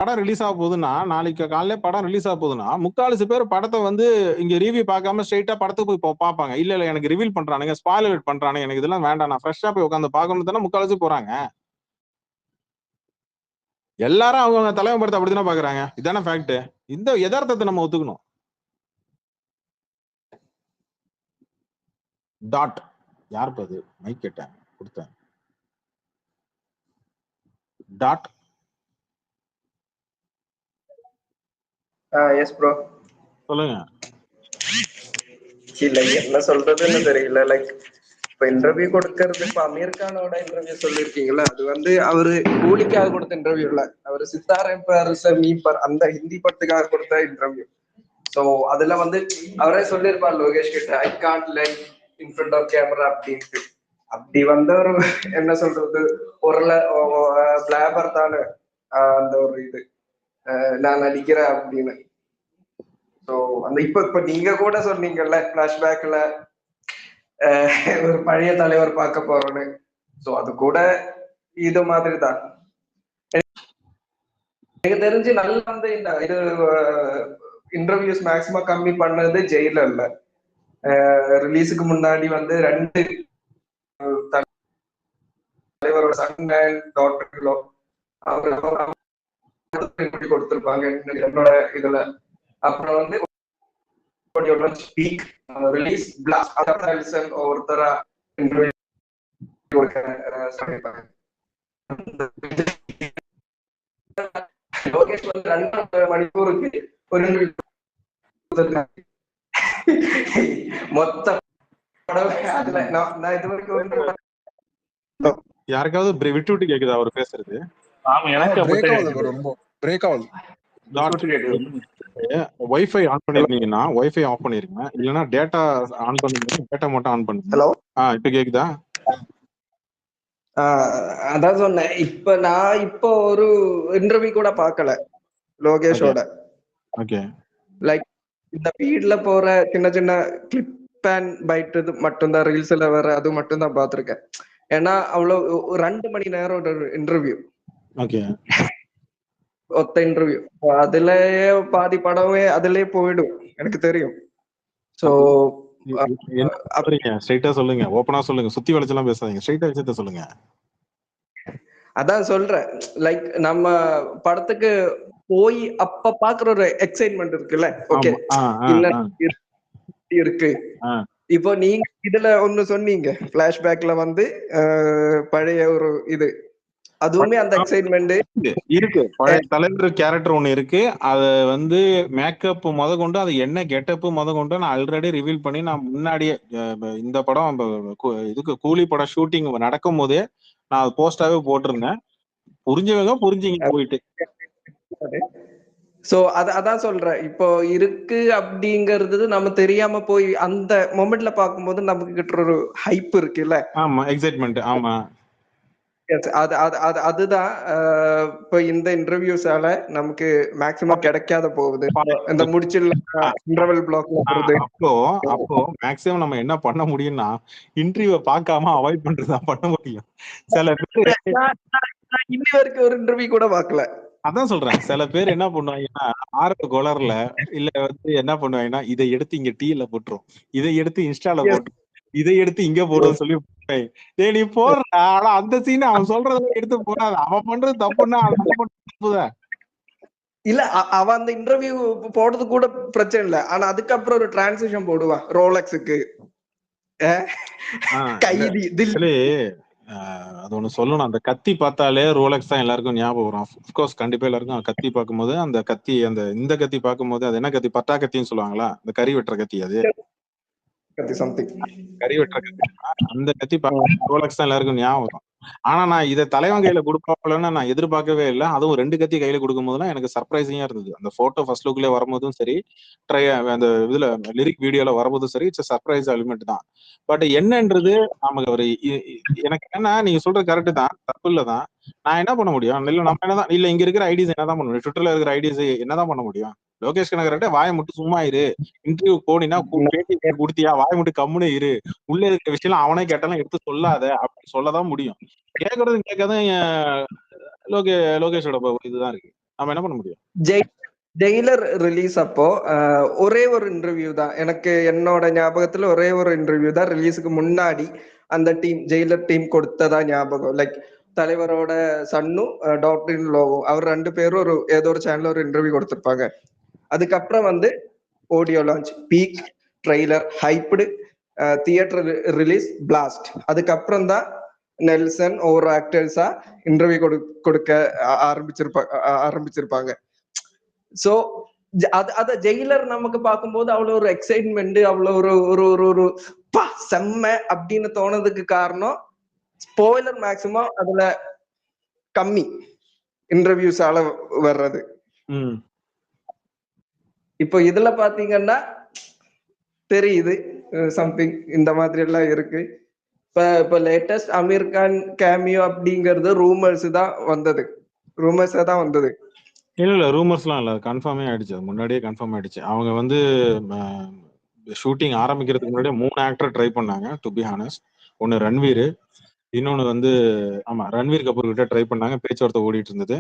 படம் ரிலீஸ் ஆக போகுதுன்னா, நாளைக்கு காலையில படம் ரிலீஸ் ஆக போகுதுன்னா, 3/4 பேர் படத்தை வந்து இங்க ரிவ்யூ பார்க்காம ஸ்ட்ரைட்டா படத்துக்கு போய் பார்ப்பாங்க. இல்ல எனக்கு ரிவீல் பண்றானுங்க, ஸ்பாயிலர் பண்றானுங்க, எனக்கு இதெல்லாம் வேண்டாம், நான் ஃப்ரெஷ்ஷா போய் உட்காந்து பார்க்கணும் தானே 3/4 போறாங்க. எல்லாரும் அவங்க தலைவன் படத்தை அப்படித்தானே பாக்குறாங்க. இதானே ஃபேக்ட். இந்த யதார்த்தத்தை நம்ம ஒத்துக்கணும். டாட் யார் அது மைக் கேட்டேன் கொடுத்தேன். டாட் எஸ் ப்ரோ சொல்லுங்க. இல்ல என்ன சொல்றதுன்னு தெரியல. லைக் இப்ப இன்டர்வியூ கொடுக்கறது, இப்ப அமீர் கானோட இன்டர்வியூ சொல்லிருக்கீங்களா, அது வந்து அவரு கூலிக்காக கொடுத்த இன்டர்வியூ இல்ல, அவரு சித்தார் அந்த ஹிந்தி படத்துக்காக கொடுத்த இன்டர்வியூ. சோ அதுல வந்து அவரே சொல்லியிருப்பார் லோகேஷ் கிட்ட, I can't like in front of camera அப்படின்ட்டு. அப்படி வந்து ஒரு என்ன சொல்றது, ஒரு பிளாபர் தானே அந்த ஒரு இது நான் நடிக்கிறேன் அப்படின்னு. ஸோ அந்த இப்ப நீங்க கூட சொன்னீங்கல்ல பிளாஷ்பேக்ல ஒரு பழைய தலைவர் பார்க்க போறோன்னு. ஸோ அது கூட இது மாதிரி தான் எனக்கு தெரிஞ்சு. நல்ல வந்து இந்த இது இன்டர்வியூஸ் மேக்சிமம் கம்மி பண்ணது ஜெயிலர்ல. ரிலீஸுக்கு முன்னாடி வந்து 2 தலைவரோட சன் அண்ட் டாட்டர்களோ அவங்க கொடுத்திருப்பாங்க என்னோட இதுல. அப்புறம் வந்து ஸ்பீக் ரிலீஸ் பிளாஸ்ட் ஒருத்தரா இன்டர்வியூ லோகேஷ் வந்து 2 மணிக்கூருக்கு ஒரு மொத்த அதுல நான் இது வரைக்கும் யாருக்காவது விட்டு விட்டு கேக்குதா அவர் பேசுறது? ஆமா எனக்கு ரொம்ப பிரேக் ஆகுது. வைஃபை ஆன் பண்ணிருந்தீங்கன்னா வைஃபை ஆஃப் பண்ணிருங்க, இல்லனா டேட்டா ஆன் பண்ணுங்க, டேட்டா மட்டும் ஆன் பண்ணுங்க. ஹலோ இப்ப கேக்குதா? அதான் சொன்னேன். நான் ஒரு இன்டர்வியூ கூட பார்க்கல லோகேஷோட. ஓகே. லைக் இந்த ஃபீட்ல போற சின்ன சின்ன கிளிப் அண்ட் பைட் இது மட்டும்தான், ரீல்ஸ்ல வர அது மட்டும் தான் பார்த்திருக்கேன். ஏன்னா அவ்வளவு 2 மணி நேரம் இன்டர்வியூ. ஓகே. ஒத்த இன்டர்வியூ அதுலயே பாதி படமே அதுலயே போயிடும் எனக்கு தெரியும். சோ ஸ்ட்ரைட்டா சொல்லுங்க, ஓபனா சொல்லுங்க, சுத்தி வளைச்செல்லாம் பேசாதீங்க, ஸ்ட்ரைட்டா விஷயத்த சொல்லுங்க. அதான் சொல்றேன். லைக் நம்ம படத்துக்கு போய் அப்ப பாக்குற ஒரு எக்ஸைட்மெண்ட் இருக்குல்ல. ஓகே இருக்கு. இப்போ நீங்க இதுல ஒண்ணு சொன்னீங்க, பிளாஷ்பேக்ல வந்து பழைய ஒரு இது, அதுவுமே அந்த எக்ஸைட்மெண்ட் இருக்கு. பழைய தலைவர் கேரக்டர் ஒண்ணு இருக்கு. அது வந்து மேக்கப் முத கொண்டு, அது என்ன கெட்டப் முத கொண்டு நான் ஆல்ரெடி ரிவீல் பண்ணி, நான் முன்னாடியே இந்த படம் இதுக்கு கூலி படம் ஷூட்டிங் நடக்கும் போதே நான் போஸ்டாவே போட்டிருந்தேன். புரிஞ்சவங்க புரிஞ்சுங்க போயிட்டு. சோ அதான் சொல்றேன். இப்போ இருக்கு அப்படிங்கறது நம்ம தெரியாம போய் அந்த மொமெண்ட்ல பாக்கும்போது நமக்கு கிட்ட ஒரு ஹைப் இருக்குல்ல. ஆமா, எக்ஸைட்மெண்ட். ஆமா, அதுதான் இப்போ இந்த இன்டர்வியூஸால நமக்கு மேக்ஸிமம் கிடைக்காத போகுது. இந்த முடிச்சிடல இன்டர்வல் பிளாக்ல வருது. அப்போ மேக்ஸிமம் நம்ம என்ன பண்ண முடியும்னா, இன்டர்வியூ பார்க்காம அவாய்ட் பண்றதா பண்ண முடியும். சில பேர் இன்னி வரைக்கும் ஒரு இன்டர்வியூ கூட பார்க்கல. அதான் சொல்றேன். சில பேர் என்ன பண்ணுவாங்கன்னா, ஆர்வ கோளாறுல இல்ல வந்து என்ன பண்ணுவாங்கன்னா, இதை எடுத்து இங்க டீல போட்டுரும், இதை எடுத்து இன்ஸ்டால போட்டுரும், இதை எடுத்து இங்க போடுறோம் சொல்லி நீ போடுற. ஆனா அந்த சீன் அவன் சொல்றதெல்லாம் எடுத்து போடாத. அவன் பண்றது தப்புன்னா தப்புதான். இல்ல அவன் அந்த இன்டர்வியூ போடுறது கூட பிரச்சனை இல்ல. ஆனா அதுக்கப்புறம் ஒரு டிரான்சிஷன் போடுவான் ரோலெக்ஸுக்கு. கைதி அது ஒண்ணு சொல்லணும். அந்த கத்தி பார்த்தாலே ரோலெக்ஸ் தான் எல்லாருக்கும் ஞாபகம் வரும். அஃப்கோர்ஸ் கண்டிப்பா எல்லாருக்கும் கத்தி பார்க்கும்போது அந்த கத்தி இந்த கத்தி பார்க்கும்போது அது என்ன கத்தி, பட்டா கத்தின்னு சொல்லுவாங்களா, அந்த கறி வெட்டுற கத்தி, அது கறி வெட்டுற கத்தி. அந்த கத்தி ரோலெக்ஸ் தான் எல்லாருக்கும் ஞாபகம் வரும். ஆனா நான் இதை தலைவன் கையில கொடுப்பாங்கன்னு நான் எதிர்பார்க்கவே இல்லை. அதுவும் 2 கத்தி கையில கொடுக்கும் போதுலாம் எனக்கு சர்ப்ரைசிங்கா இருந்தது. அந்த போட்டோ ஃபர்ஸ்ட் லுக்ல வரும்போதும் சரி, அந்த இதுல லிரிக் வீடியோல வரும்போதும் சரி, இட்ஸ் சர்ப்ரைஸ் எலிமெண்ட் தான். பட் என்னன்றது நமக்கு ஒரு எனக்கு என்ன, நீங்க சொல்ற கரெக்ட் தான், தப்பு இல்லதான். நான் என்ன பண்ண முடியும்? இல்ல நம்ம என்னதான், இல்ல இங்க இருக்கிற ஐடிஸ் என்னதான் பண்ண முடியும், ட்விட்டர்ல இருக்கிற ஐடிஸ் என்னதான் பண்ண முடியும்? லோகேஷ் கனகரட்ட வாயை மட்டும் சும்மா இரு, இன்டர்வியூ போனீங்கன்னா பேட்டி கொடுத்தியா, வாயை மட்டும் கம்முனு இரு, உள்ள இருக்கிற விஷயம் அவனே கேட்டாலும் எடுத்து சொல்லாத அப்படின்னு சொல்லதான் முடியும். கேட்கறது கேட்காத லோகேஷோட இதுதான் இருக்கு. நம்ம என்ன பண்ண முடியும்? ஜெயிலர் ரிலீஸ் அப்போ ஒரே ஒரு இன்டர்வியூ தான் எனக்கு, என்னோட ஞாபகத்துல ஒரே ஒரு இன்டர்வியூ தான் ரிலீஸுக்கு முன்னாடி அந்த டீம் ஜெயிலர் டீம் கொடுத்ததா ஞாபகம். லைக் தலைவரோட சன்னும் டாக்டர் லோவும் அவர் 2 பேரும் ஒரு ஏதோ ஒரு சேனல்ல ஒரு இன்டர்வியூ கொடுத்திருப்பாங்க. அதுக்கப்புறம் வந்து audio launch, peak, trailer, hyped, theatre release, blast. அதுக்கப்புறம் தான் நெல்சன் ஒவ்வொரு ஆக்டர்ஸா இன்டர்வியூ கொடுக்க ஆரம்பிச்சிருப்பாங்க. சோ அத ஜெயிலர் நமக்கு பார்க்கும்போது அவ்வளவு ஒரு எக்ஸைட்மெண்ட், அவ்வளவு ஒரு ஒரு ஒரு ஒரு பா செம்ம அப்படின்னு தோணுறதுக்கு காரணம் ஸ்பாயிலர் மேக்ஸிமம் அதுல கம்மி இன்டர்வியூஸால வர்றது. இப்போ இதுல பாத்தீங்கன்னா தெரியுது சம்திங் இந்த மாதிரி எல்லாம் இருக்கு. இப்ப லேட்டஸ்ட் அமீர் கான் கேமியோ அப்படிங்கறது ரூமர்ஸா தான் வந்தது. இல்ல ரூமர்ஸ்லாம் இல்ல, கன்ஃபார்மே ஆயிடுச்சு. முன்னாடியே கன்ஃபார்ம் ஆயிடுச்சு. அவங்க வந்து ஷூட்டிங் ஆரம்பிக்கிறதுக்கு முன்னாடியே 3 ஆக்டர் ட்ரை பண்ணாங்க டு பி ஹானஸ்ட். ஒன்னு ரன்வீர், இன்னொன்னு வந்து ஆமா ரன்வீர் கபூர் கிட்ட ட்ரை பண்ணாங்க, பேச்சுவார்த்தை ஓடிட்டு இருந்தது.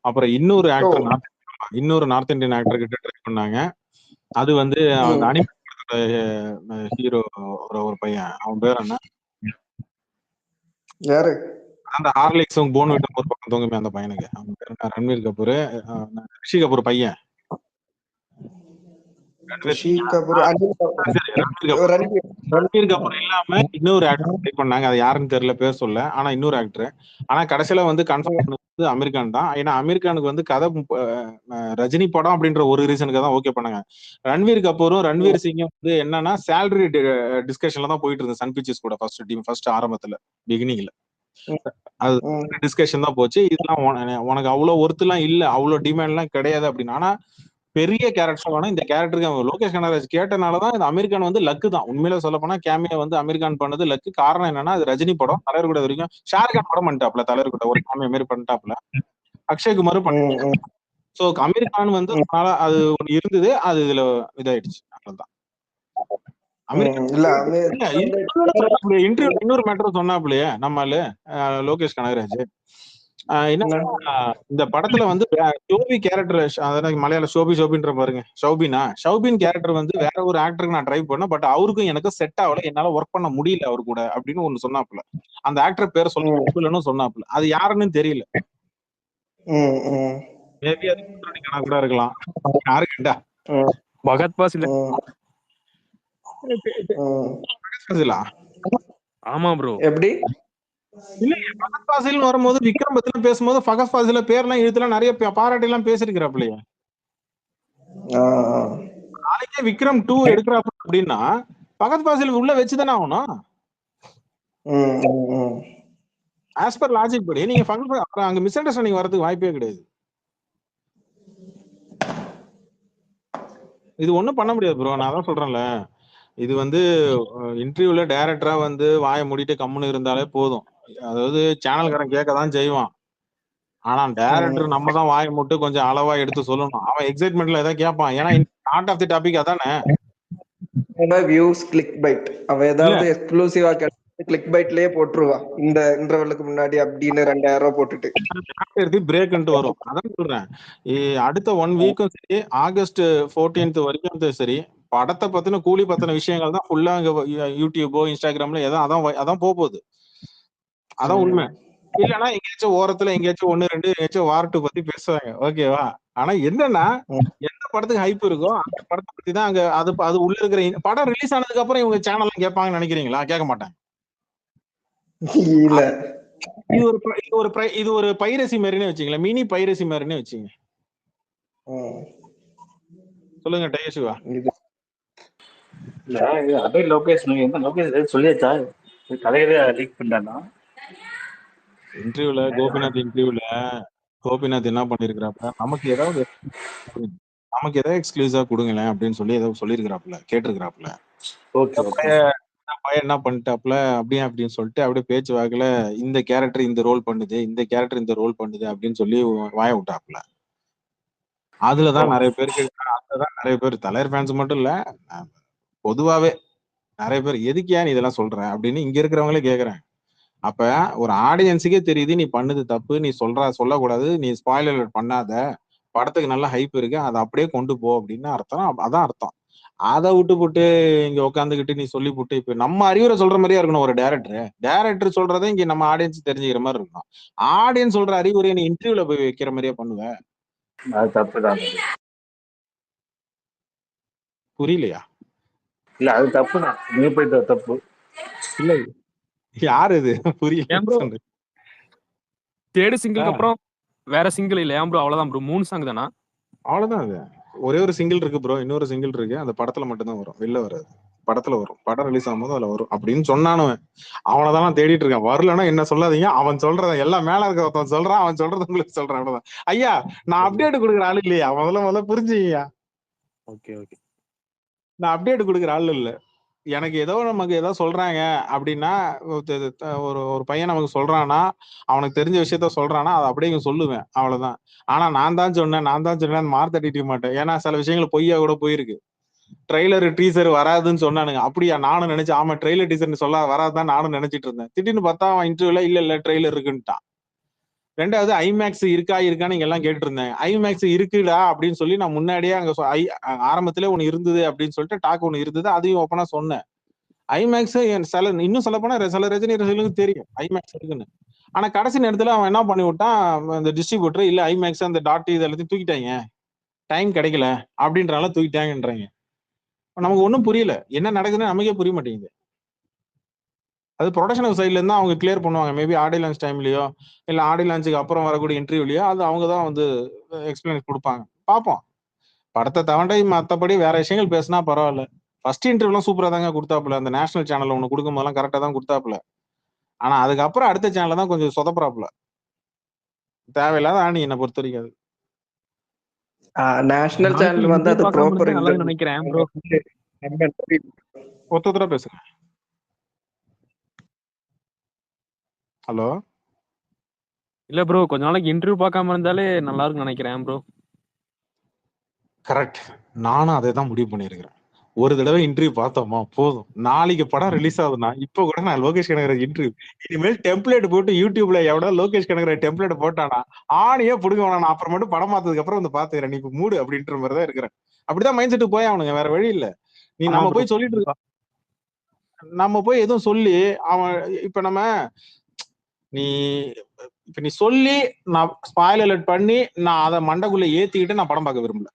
அப்புறம் இன்னொரு ஆக்டர் நார்த் இந்தியன் ஆக்டர் கிட்ட ட்ரை பண்ணாங்க. அது வந்து அவங்க அனிமேட் ஹீரோ ஒரு பையன், அவன் பேர் என்ன, யாரு, அந்த ஹார்லிக்ஸும் போன் விட்டும் ஒரு பக்கம் தூங்குமே அந்த பையனுக்கு, அவன் பேர் என்ன, ரன்வீர் கபூர், ரிஷி கபூர் பையன். ரன்வீர் கபூர் இல்லாம இன்னொரு ஆக்டர் ட்ரை பண்ணாங்க, அது யாருன்னு தெரியல, பேர் சொல்ல. ஆனா இன்னொரு ஆக்டர். ஆனா கடைசியில வந்து கன்ஃபார்ம் பண்ணது அமீர் கான் தான். ஏன்னா அமீர் கானுக்கு வந்து கதை ரஜினி படம் அப்படின்ற ஒரு ரீசனுக்கு தான் ஓகே பண்ணாங்க. ரன்வீர் கபூரும் ரன்வீர் சிங்கும் வந்து என்னன்னா சேலரி டிஸ்கஷன்ல தான் போயிட்டு இருந்தது சன் பிக்சர்ஸ் கூட ஃபர்ஸ்ட் ஆரம்பத்துல பிகினிங்ல. அது டிஸ்கஷன் தான் போச்சு. இதெல்லாம் உனக்கு அவ்வளவு ஒர்த்து எல்லாம் இல்ல, அவ்வளவு டிமாண்ட் எல்லாம் கிடையாது அப்படின்னு. ஆனா பெரிய கேரக்டர் வேணும் இந்த கேரக்டருக்கு. லோகேஷ் கனகராஜ் கேட்டனாலதான் இந்த அமீர் கான் வந்து லக்கு தான். உண்மையில சொல்ல போனா கேமியா வந்து அமீர் கான் பண்ணது லக்கு. காரணம் என்னன்னா அது ரஜினி படம், தலைவர் கூட வரைக்கும் ஷாருக்கான் படம் பண்ணிட்டாப்ல, தலைவர் கூட ஒரு கேமியா மாதிரி பண்ணிட்டாப்ல, அக்ஷய்குமாரும் பண்ணிட்டாப்ல. சோ அமீர் கான் வந்து அது ஒண்ணு இருந்தது, அது இதுல இதாயிடுச்சு. அவ்வளவுதான். இன்டர்வியூ இன்னொரு மேட்டர் சொன்னாப்லயே நம்மளு லோகேஷ் கனகராஜ் என்னன்னா இந்த படத்துல வந்து ஷோபி கேரக்டர், அதாவது மலையாள ஷோபின்ற பாருங்க, ஷௌபின் கேரக்டர் வந்து வேற ஒரு ஆக்டருக்கு நான் ட்ரை பண்ணேன், பட் அவருக்கும் எனக்கு செட் ஆகல, என்னால ஒர்க் பண்ண முடியல அவரு கூட அப்படின்னு ஒண்ணு சொன்னாப்ல. அந்த ஆக்டர் பேர் சொல்லணும்னு சொன்னாப்ல, அது யாருன்னு தெரியல. மேபி அது கணக்கு கூட இருக்கலாம், யாருக்குண்டா பகத் பாசில். ஆமா ப்ரோ. எப்படி இல்ல ஃபகத் ஃபாசில் வரும்போது விக்ரம் பத்தி பேசும்போது ஃபகத் ஃபாசில பேர்லாம் இழுத்துலாம் நிறைய பாராட்டி எல்லாம் பேசிருக்கிறாப்லையே. நாளைக்கே விக்ரம் 2 எடுக்கிறாப்ல அப்படின்னா ஃபகத் ஃபாசில் உள்ள வச்சுதானே ஆகணும். ஆஸ் பர் லாஜிக் படி நீங்க ஃபகத் அங்க மிஸ் அண்டர்ஸ்டாண்டிங் வரதுக்கு வாய்ப்பே கிடையாது. இது ஒண்ணும் பண்ண முடியாது ப்ரோ, நான் தான் சொல்றேன்ல. இது வந்து இன்டர்வியூல டைரக்டரா வந்து வாயை மூடிட்டு கம்முன்னு இருந்தாலே போதும். அதாவது சேனல்காரன் கேட்கதான் செய்வான், ஆனா டைரக்டர் நம்ம தான் வாயை மூட்டு கொஞ்சம் அளவா எடுத்து சொல்லணும். அவன் எக்ஸைட்மெண்ட்ல ஏதாவது கேட்பான், ஏன்னா நாட் ஆஃப் தி டாபிக் அதானே. வியூஸ் கிளிக் பைட், அவன் ஏதாவது எக்ஸ்க்ளூசிவா கிளிக் பைட்லயே போட்டுருவான் இந்த இன்டர்வலுக்கு முன்னாடி அப்படின்னு 2000 ரூபாய் போட்டுட்டு பிரேக்ன்ட்டு வரும். அதான் சொல்றேன், அடுத்த 1 வீக்கும் சரி, ஆகஸ்ட் 14th வரைக்கும் சரி, படத்தை பத்தின கூலி பத்தின விஷயங்கள் தான் ஃபுல்லா அங்க யூடியூபோ இன்ஸ்டாகிராம்ல அதான் போகுது. அதான் உண்மை. இல்லன்னா எங்கேயாச்சும் ஓரத்துல எங்கேயாச்சும் 1 2 எங்கேயாச்சும் வார் 2 பத்தி பேசுவாங்க, ஓகேவா. ஆனா என்னன்னா எந்த படத்துக்கு ஹைப் இருக்கோ அந்த படத்தை பத்தி தான் அங்க அது உள்ள இருக்கிற படம் ரிலீஸ் ஆனதுக்கு அப்புறம் இவங்க சேனல்லாம் கேட்பாங்கன்னு நினைக்கிறீங்களா? கேட்க மாட்டாங்க. இது ஒரு பைரசி மாதிரின்னு வச்சுங்களேன், மினி பைரசி மாதிரின்னு வச்சுங்க. சொல்லுங்க டயசிவா. இல்ல இது அப்படியே லோகேஷ் சொல்லியாச்சா கதையவே லீக் பண்ணா இன்டர்வியூல கோபிநாத் என்ன பண்ணிருக்கிறாப்ல, நமக்கு ஏதாவது எக்ஸ்க்ளூசிவா கொடுங்களேன் அப்படின்னு சொல்லி ஏதோ சொல்லிருக்கிறாப்ல, கேட்டிருக்கிறாப்ல. பையன் என்ன பண்ணிட்டாப்ல, அப்படியே அப்படின்னு சொல்லிட்டு அப்படியே பேச்சு வாக்குல இந்த கேரக்டர் இந்த ரோல் பண்ணுது, இந்த கேரக்டர் இந்த ரோல் பண்ணுது அப்படின்னு சொல்லி வாய விட்டாப்ல. அதுலதான் நிறைய பேர் தலைவர் ஃபேன்ஸ் மட்டும் இல்ல, பொதுவாவே நிறைய பேர் எதுக்கு ஏன் இதெல்லாம் சொல்றேன் அப்படின்னு இங்க இருக்கிறவங்களே கேக்குறேன். அப்ப ஒரு ஆடியன்ஸுக்கே தெரியுது நீ பண்ணது தப்பு, நீ சொல்லக்கூடாது, நீ ஸ்பாயிலர் பண்ணாத, படத்துக்கு நல்ல ஹைப் இருக்கு, அதை அப்படியே கொண்டு போ அப்படின்னு அர்த்தம். அதான் அர்த்தம். அதை விட்டு போட்டு இங்க உட்காந்துக்கிட்டு நீ சொல்லி போட்டு இப்ப நம்ம அறிவுரை சொல்ற மாதிரியா இருக்கணும் ஒரு டைரக்டர் சொல்றதை இங்க நம்ம ஆடியன்ஸ் தெரிஞ்சுக்கிற மாதிரி இருக்கணும். ஆடியன்ஸ் சொல்ற அறிவுரையை நீ இன்டர்வியூல போய் வைக்கிற மாதிரியா பண்ணுவேன்? அது தப்புதான். புரியலையா? இல்ல அது தப்புதான், நீ போயிட்டு தப்பு இல்ல யாரு இது புரியல ஏன் ப்ரோ சொன்னது. தேர்ட் சிங்கிளுக்கு அப்புறம் வேற சிங்கிள் இல்ல? ஏன் ப்ரோ அவ்வளவுதான் ப்ரோ, 3 சாங் தானா? அவ்வளவுதான். அது ஒரே ஒரு சிங்கிள் இருக்கு ப்ரோ, இன்னொரு சிங்கிள் இருக்கு, அந்த படத்துல மட்டும்தான் வரும், வெளில வராது. படத்துல வரும், படம் ரிலீஸ் ஆகும்போது அதுல வரும் அப்படின்னு சொன்னானுவன். அவனதான் நான் தேடிட்டு இருக்கேன். வரலன்னா என்ன சொல்லாதீங்க, அவன் சொல்றத எல்லாம் மேல இருக்க ஒருத்தன் சொல்றான், அவன் சொல்றது உங்களுக்கு சொல்றான், அவ்வளவுதான். ஐயா நான் அப்டேட் கொடுக்குற ஆளு இல்லையா, முதல்ல புரிஞ்சுங்கய்யா. Okay okay. நான் அப்டேட் கொடுக்குற ஆளு இல்ல. எனக்கு நமக்கு ஏதோ சொல்றாங்க அப்படின்னா, ஒரு ஒரு பையன் நமக்கு சொல்றான்னா, அவனுக்கு தெரிஞ்ச விஷயத்த சொல்றான்னா அதை அப்படியே சொல்லுவேன், அவ்வளவுதான். ஆனா நான் தான் சொன்னேன் மார்க் தட்டிக்க மாட்டேன். ஏன்னா சில விஷயங்கள் பொய்யா கூட போயிருக்கு. ட்ரெய்லர் டீசர் வராதுன்னு சொன்னானுங்க, அப்படியா? நானும் நினைச்சேன், ஆமா ட்ரெய்லர் டீசர் சொல்ல வராதுதான் நானும் நினைச்சிட்டு இருந்தேன். திடீர்னு பார்த்தா அவன் இன்டர்வியூல இல்ல ட்ரெய்லர் இருக்குன்ட்டான். ரெண்டாவது ஐமேக்ஸ் இருக்கான்னு நீங்க எல்லாம் கேட்டு இருந்தேன். ஐமேக்ஸ் இருக்குடா அப்படின்னு சொல்லி நான் முன்னாடியே அங்க ஆரம்பத்திலே ஒண்ணு இருந்தது அப்படின்னு சொல்லிட்டு டாக் ஒண்ணு இருந்தது, அதையும் ஓப்பனா சொன்னேன். ஐமேக்ஸ் இன்னும் சொல்ல போனா சில ரஜினி ரசிகர்களுக்கு தெரியும் ஐமேக்ஸ் இருக்குன்னு. ஆனா கடைசி நேரத்துல அவன் என்ன பண்ணி விட்டான், இந்த டிஸ்ட்ரிபியூட்டர் இல்ல ஐமேக்ஸ் அந்த டாட் இது எல்லாத்தையும் தூக்கிட்டாங்க, டைம் கிடைக்கல அப்படின்றனால தூக்கிட்டாங்கன்றாங்க. நமக்கு ஒண்ணும் புரியல, என்ன நடக்குதுன்னு நமக்கே புரிய மாட்டேங்குது. அது ப்ரொடக்ஷன் சைட்ல இருந்தா அவங்க கிளியர் பண்ணுவாங்க, மேபி ஆடி லான்ச் டைம்லயோ இல்ல ஆடி லான்ச்சுக்கு அப்புறம் வரக்கூடிய இன்டர்வியூலயோ அது அவங்க தான் எக்ஸ்பிளைன் கொடுப்பாங்க. பார்ப்போம். படத்தை தாண்டி மத்தபடி வேற விஷயங்கள் பேசினா பரவாயில்ல. ஃபர்ஸ்ட் இன்டர்வியூலாம் சூப்பரா தாங்க கொடுத்தாப்புல, அந்த நேஷனல் சேனல்ல ஒண்ணு கொடுக்கும் போதெல்லாம் கரெக்டா தான் கொடுத்தாப்புல. ஆனா அதுக்கப்புறம் அடுத்த சேனல்ல தான் கொஞ்சம் சொதப்புறாப்புல. தேவையில்லாத ஆணி என்ன பொறுத்த வரைக்கும். நேஷனல் சேனல் வந்து அது ப்ராப்பர் நல்லது நினைக்கிறேன் ப்ரோ. ஒருத்தர பேசுங்க. ஹலோ. இல்ல ப்ரோ, கொஞ்ச நாளைக்கு இன்டர்வியூ பார்க்காம இருந்தாலே நல்லா இருக்கும்னு நினைக்கிறேன் ப்ரோ. கரெக்ட், நானும் அதை தான் முடிவு பண்ணிருக்கிறேன். ஒரு தடவை இன்டர்வியூ பார்த்தோமா போதும். நாளைக்கு படம் ரிலீஸ் ஆகுதுன்னா இப்ப கூட நான் லோகேஷ் கனகராஜ் இன்டர்வியூ இனிமேல் டெம்ப்ளேட் போட்டு யூடியூப்ல எவ்வளவு லோகேஷ் கனகராஜ் டெம்ப்ளேட் போட்டானா ஆணியே புடுங்க வேணாம், நான் அப்புறம் மட்டும் படம் பார்த்ததுக்கு அப்புறம் வந்து பாத்துக்கிறேன், நீ இப்ப மூடு அப்படின்ற மாதிரி தான் இருக்கிறேன். அப்படிதான் மைண்ட் செட்டு போய் அவனுங்க, வேற வழி இல்ல. நீ நம்ம போய் சொல்லிட்டு இருக்க, நம்ம போய் எதுவும் சொல்லி அவன் இப்ப நீ சொல்லி நான் ஸ்பாயில் அலர்ட் பண்ணி நான் அதை மண்டக்குள்ள ஏத்திக்கிட்டு நான் படம் பார்க்க விரும்பல.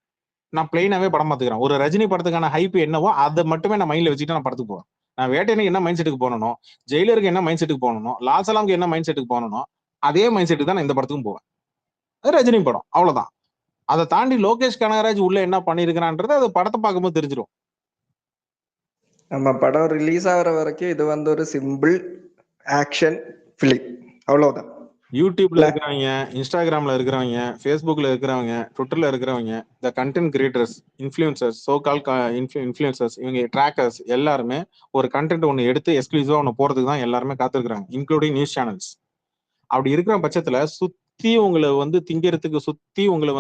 நான் பிளைனாவே படம் பார்த்துக்கிறேன். ஒரு ரஜினி படத்துக்கான ஹைப் என்னவோ அதை மட்டுமே நான் மைண்ட்ல வச்சுட்டு நான் படத்துக்கு போவேன். நான் வேட்டையனுக்கு என்ன மைண்ட் செட்டுக்கு போனணும், ஜெயிலருக்கு என்ன மைண்ட் செட்டுக்கு போனணும், லால்சலாமுக்கு என்ன மைண்ட் செட்டுக்கு போனணும், அதே மைண்ட் செட்டுக்கு தான் நான் இந்த படத்துக்கும் போவேன். அது ரஜினி படம், அவ்வளவுதான். அதை தாண்டி லோகேஷ் கனகராஜ் உள்ள என்ன பண்ணிருக்கிறான்றது அது படத்தை பார்க்கும்போது தெரிஞ்சிடும். நம்ம படம் ரிலீஸ் ஆகிற வரைக்கும் இது வந்து ஒரு சிம்பிள் ஆக்ஷன் பிலிம், அவ்வளவுதான். யூடியூப்ல இருக்கிறவங்க, இன்ஸ்டாகிராம்ல இருக்கிறவங்க, ஃபேஸ்புக்ல இருக்கிறவங்க, ட்விட்டர்ல இருக்கிறவங்க, இந்த கண்டென்ட் கிரியேட்டர்ஸ், இன்ஃபுளுசர்ஸ், சோ கால் இன்ஃபுளுசர்ஸ், இவங்க ட்ராக்கர்ஸ் எல்லாருமே ஒரு கண்டென்ட் ஒன்னு எடுத்து எக்ஸ்க்ளூசிவா ஒன்னு போறதுக்கு தான் எல்லாருமே காத்திருக்காங்க, இன்க்ளூடிங் நியூஸ் சேனல்ஸ். அப்படி இருக்கிற பட்சத்துல சுத்தி உங்களை திங்கிறதுக்கு, சுத்தி உங்களை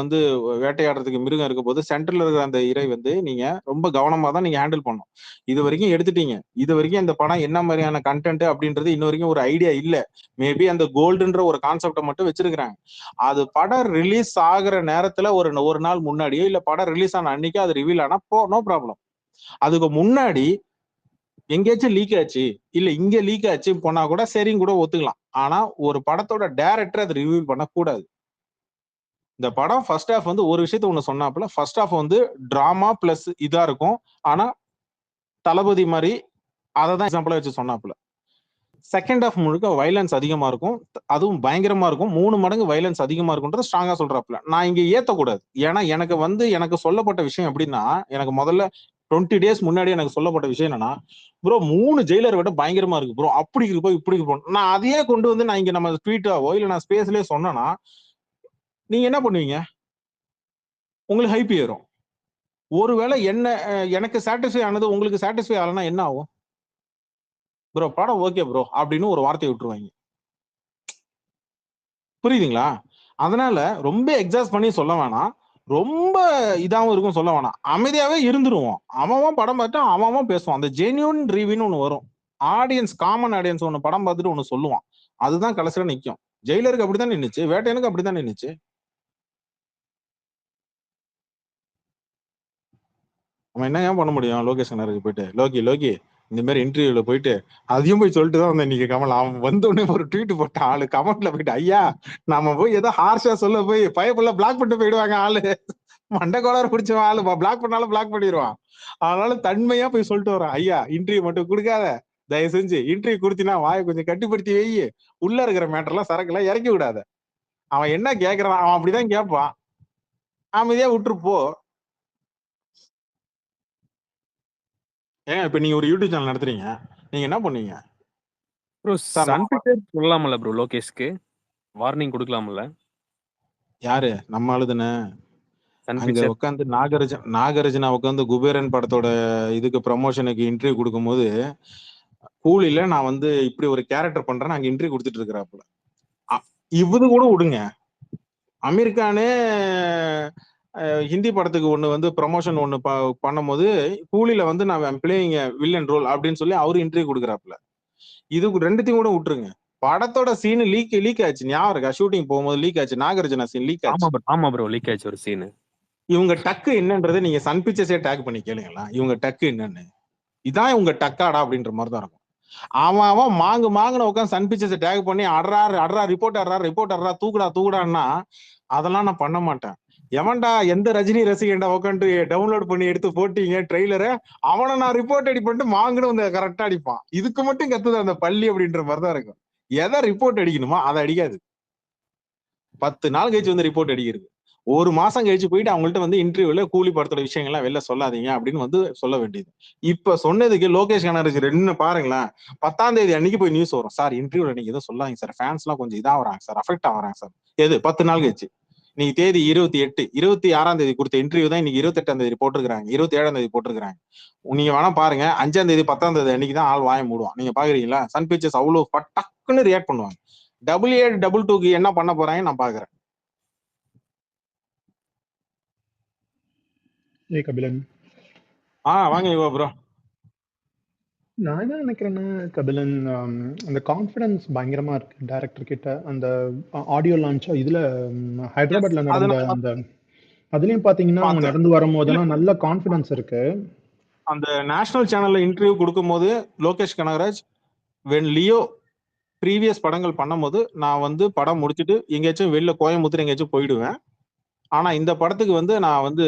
வேட்டையாடுறதுக்கு மிருகம் இருக்க போது சென்டர்ல இருக்கிற அந்த இறை நீங்க ரொம்ப கவனமா தான் நீங்க ஹேண்டில் பண்ணணும். இது வரைக்கும் எடுத்துட்டீங்க, இது வரைக்கும் இந்த படம் என்ன மாதிரியான கண்டென்ட் அப்படின்றது இன்ன வரைக்கும் ஒரு ஐடியா இல்ல. மேபி அந்த கோல்டுன்ற ஒரு கான்செப்டை மட்டும் வச்சிருக்கிறாங்க. அது படம் ரிலீஸ் ஆகுற நேரத்துல ஒரு நாள் முன்னாடியோ இல்ல படம் ரிலீஸ் ஆன அன்னைக்கு அது ரிவீல் ஆனா நோ ப்ராப்ளம். அதுக்கு முன்னாடி எங்கேயாச்சும் லீக் ஆச்சு இல்ல இங்க லீக் ஆச்சு போனா கூட சரின்னு கூட ஒத்துக்கலாம். ஆனா ஒரு படத்தோட டைரக்டர் அதை ரிவீல் பண்ணக்கூடாது. இந்த படம் ஃபர்ஸ்ட் ஹாஃப் ஒரு விஷயத்த ஒண்ணு சொன்னாப்புல, ஃபர்ஸ்ட் ஹாஃப் டிராமா பிளஸ் இதா இருக்கும். ஆனா தளபதி மாதிரி அதை தான் எக்ஸாம்பிளா வச்சு சொன்னாப்புல. செகண்ட் ஹாஃப் முழுக்க வைலன்ஸ் அதிகமா இருக்கும், அதுவும் பயங்கரமா இருக்கும், 3 மடங்கு வைலன்ஸ் அதிகமா இருக்கும்ன்றது ஸ்ட்ராங்கா சொல்றாப்புல. நான் இங்க ஏத்தக்கூடாது. ஏன்னா எனக்கு சொல்லப்பட்ட விஷயம் எப்படின்னா, எனக்கு முதல்ல 20 days முன்னாடி எனக்கு சொல்லப்பட்ட விஷயம் என்னன்னா, ப்ரோ 3 ஜெயிலர் விட பயங்கரமா இருக்கு ப்ரோ, அப்படி இருக்கு இப்படி இருக்கு. நான் அதையே கொண்டு நான் இங்க நம்ம ட்வீட்டாவோ இல்ல நான் ஸ்பேஸ்லயே சொன்னேன்னா நீங்க என்ன பண்ணுவீங்க? உங்களுக்கு ஹைப் ஏறும். ஒருவேளை எனக்கு சாட்டிஸ்ஃபை ஆனது உங்களுக்கு சாட்டிஸ்ஃபை ஆகலன்னா என்ன ஆகும்? ப்ரோ படம் ஓகே ப்ரோ அப்படின்னு ஒரு வார்த்தையை விட்டுருவாங்க. புரியுதுங்களா? அதனால ரொம்ப எக்ஸாஸ்ட் பண்ணி சொல்ல வேணாம், ரொம்ப இதாவும் இருக்கும் சொல்ல வேணாம், அமைதியாவே இருந்துருவோம். அவன் படம் பார்த்து அவன் பேசுவான். அந்த ஜென்யூன் ரிவ்யூன்னு ஒண்ணு வரும். ஆடியன்ஸ், காமன் ஆடியன்ஸ் ஒண்ணு படம் பார்த்துட்டு ஒண்ணு சொல்லுவான். அதுதான் கடைசியில நிக்கும். ஜெயிலருக்கு அப்படித்தான் நின்னுச்சு, வேட்டையனுக்கு அப்படித்தான் நின்னுச்சு. அவன் என்ன ஏன் பண்ண முடியும் லோகேஷ் கனகராஜ் போயிட்டு லோகி இந்த மாதிரி இன்டர்வியூல போயிட்டு அதையும் போய் சொல்லிட்டு தான் வந்தேன் இன்னைக்கு கமல். அவன் வந்த உடனே ஒரு ட்வீட் போட்ட ஆளு கமெண்ட்ல போயிட்டு ஐயா நம்ம போய் ஏதோ ஹார்ஷா சொல்ல போய் பயப்புள்ள பிளாக் பண்ணிட்டு போயிடுவாங்க ஆளு. மண்டை கோளாறு பிடிச்சவன் ஆளு பிளாக் பண்ணாலும் பிளாக் பண்ணிடுவான். அதனால தன்மையா போய் சொல்லிட்டு வரான் ஐயா இன்டர்வியூ மட்டும் கொடுக்காத, தயவு செஞ்சு இன்டர்வியூ கொடுத்தினா வாயை கொஞ்சம் கட்டுப்படுத்தி வை, உள்ள இருக்கிற மேட்டர்லாம் சரக்குலாம் இறக்கி விடாத. அவன் என்ன கேக்குறான் அவன் அப்படிதான் கேட்பான், அமைதியா விட்டுரு போ. ஏங்க இப்ப நீங்க ஒரு யூடியூப் சேனல் நடத்துறீங்க, நீங்க என்ன பண்ணுவீங்க? ப்ரோ சார் சன் பிக்சர் சொல்லலாம்ல ப்ரோ லோகேஷ்க்கு வார்னிங் கொடுக்கலாம்ல? யாரு நம்ம ஆளுதானே சன் அங்க பிக்சர் உட்காந்து நாகார்ஜுனா உட்காந்து குபேரன் படத்தோட இதுக்கு ப்ரமோஷனுக்கு இன்டர்வியூ கொடுக்கும்போது கூலில நான் வந்து இப்படி ஒரு கேரக்டர் பண்றேன்னு அங்க இன்டர்வியூ கொடுத்துட்டு இருக்கிறாப்புல. இவது கூட விடுங்க, அமீர் கானே ஹிந்தி படத்துக்கு ஒண்ணு வந்து ப்ரமோஷன் ஒண்ணு பண்ணும்போது கூலில வந்து நான் பிளேயிங் வில்லன் ரோல் அப்படின்னு சொல்லி அவரு இன்டர்வியூ கொடுக்குறாப்புல. இது ரெண்டுத்தையும் கூட விட்டுருங்க, படத்தோட சீன் லீக் ஆச்சு ஞாபகம் இருக்கா? ஷூட்டிங் போகும்போது லீக் ஆச்சு, நாகார்ஜுனா சீன் லீக் ஆச்சு. ஆமா ப்ரோ லீக் ஆச்சு ஒரு சீன். இவங்க டக்கு என்னன்றதை நீங்க சன் பிக்சர்ஸே டேக் பண்ணி கேளுங்களா, இவங்க டக்கு என்னன்னு. இதான் உங்க டக்காடா அப்படின்ற மாதிரி தான் இருக்கும். அவன் மாங்குன உட்காந்து சன் பிக்சர்ஸ் டேக் பண்ணி அடரா ரிப்போர்ட் தூக்குடான்னா அதெல்லாம் நான் பண்ண மாட்டேன். எவன்டா எந்த ரஜினி ரசிகண்டா உட்காந்து டவுன்லோட் பண்ணி எடுத்து போட்டீங்க ட்ரெய்லரை, அவனை நான் ரிப்போர்ட் அடி பண்ணிட்டு மாங்குன்னு வந்து கரெக்டா அடிப்பான். இதுக்கு மட்டும் கத்துது அந்த பள்ளி அப்படின்ற மாதிரிதான் இருக்கும். எதை ரிப்போர்ட் அடிக்கணுமோ அதை அடிக்காது. 10 நாள் கழிச்சு வந்து ரிப்போர்ட் அடிக்கிறது, ஒரு மாசம் கழிச்சு போயிட்டு அவங்கள்ட்ட வந்து இன்டர்வியூல கூலி படத்தோட விஷயங்கள்லாம் வெளில சொல்லாதீங்க அப்படின்னு வந்து சொல்ல வேண்டியது. இப்ப சொன்னதுக்கு லோகேஷ் கனகராஜ் ரெண்டு பாருங்களேன், 10ஆம் தேதி அன்னைக்கு போய் நியூஸ் வரும், சார் இன்டர்வியூல நீங்க எதுவும் சொல்லாதீங்க சார், ஃபேன்ஸ் எல்லாம் கொஞ்சம் இதா வராங்க சார், அஃபெக்ட் ஆகுறாங்க சார். எது 10 நாள் கழிச்சு? நீங்க தேதி 28, 26ஆம் தேதி கொடுத்த இன்டர்வியூ தான் இன்னைக்கு 28ஆம் தேதி போட்டிருக்காங்க, 27ஆம் தேதி போட்டிருக்காங்க. நீங்க வேணா பாருங்க, 5ஆம் தேதி 10ஆம் தேதி அன்னைக்கு தான் ஆள் வாய மூடுவான். நீங்க பாக்குறீங்களா? சன் பிக்சர்ஸ் அவ்வளவு டக்குன்னு ரியாக்ட் பண்ணுவாங்க. 8822க்கு என்ன பண்ண போறாங்க நான் பாக்குறேன். கபிலன் வாங்க யுவா ப்ரோ. நான் என்ன நினைக்கிறேன்னா கபிலன், அந்த கான்ஃபிடன்ஸ் பயங்கரமா இருக்கு டைரக்டர் கிட்ட. அந்த ஆடியோ லான்ச் இதுல ஹைதராபாத்ல நடந்த அந்த அதுலயும் பாத்தீங்கன்னா அவங்க நடந்து வரும்போதெல்லாம் நல்ல கான்ஃபிடன்ஸ் இருக்கு. அந்த நேஷனல் சேனல்ல இன்டர்வியூ கொடுக்கும் போது Lokesh Kanagaraj when Leo previous படங்கள் பண்ணும் போது நான் வந்து படம் முடிச்சுட்டு எங்கேயாச்சும் வெளில கோயம்புத்தூர் எங்கேயாச்சும் போயிடுவேன், ஆனா இந்த படத்துக்கு வந்து நான் வந்து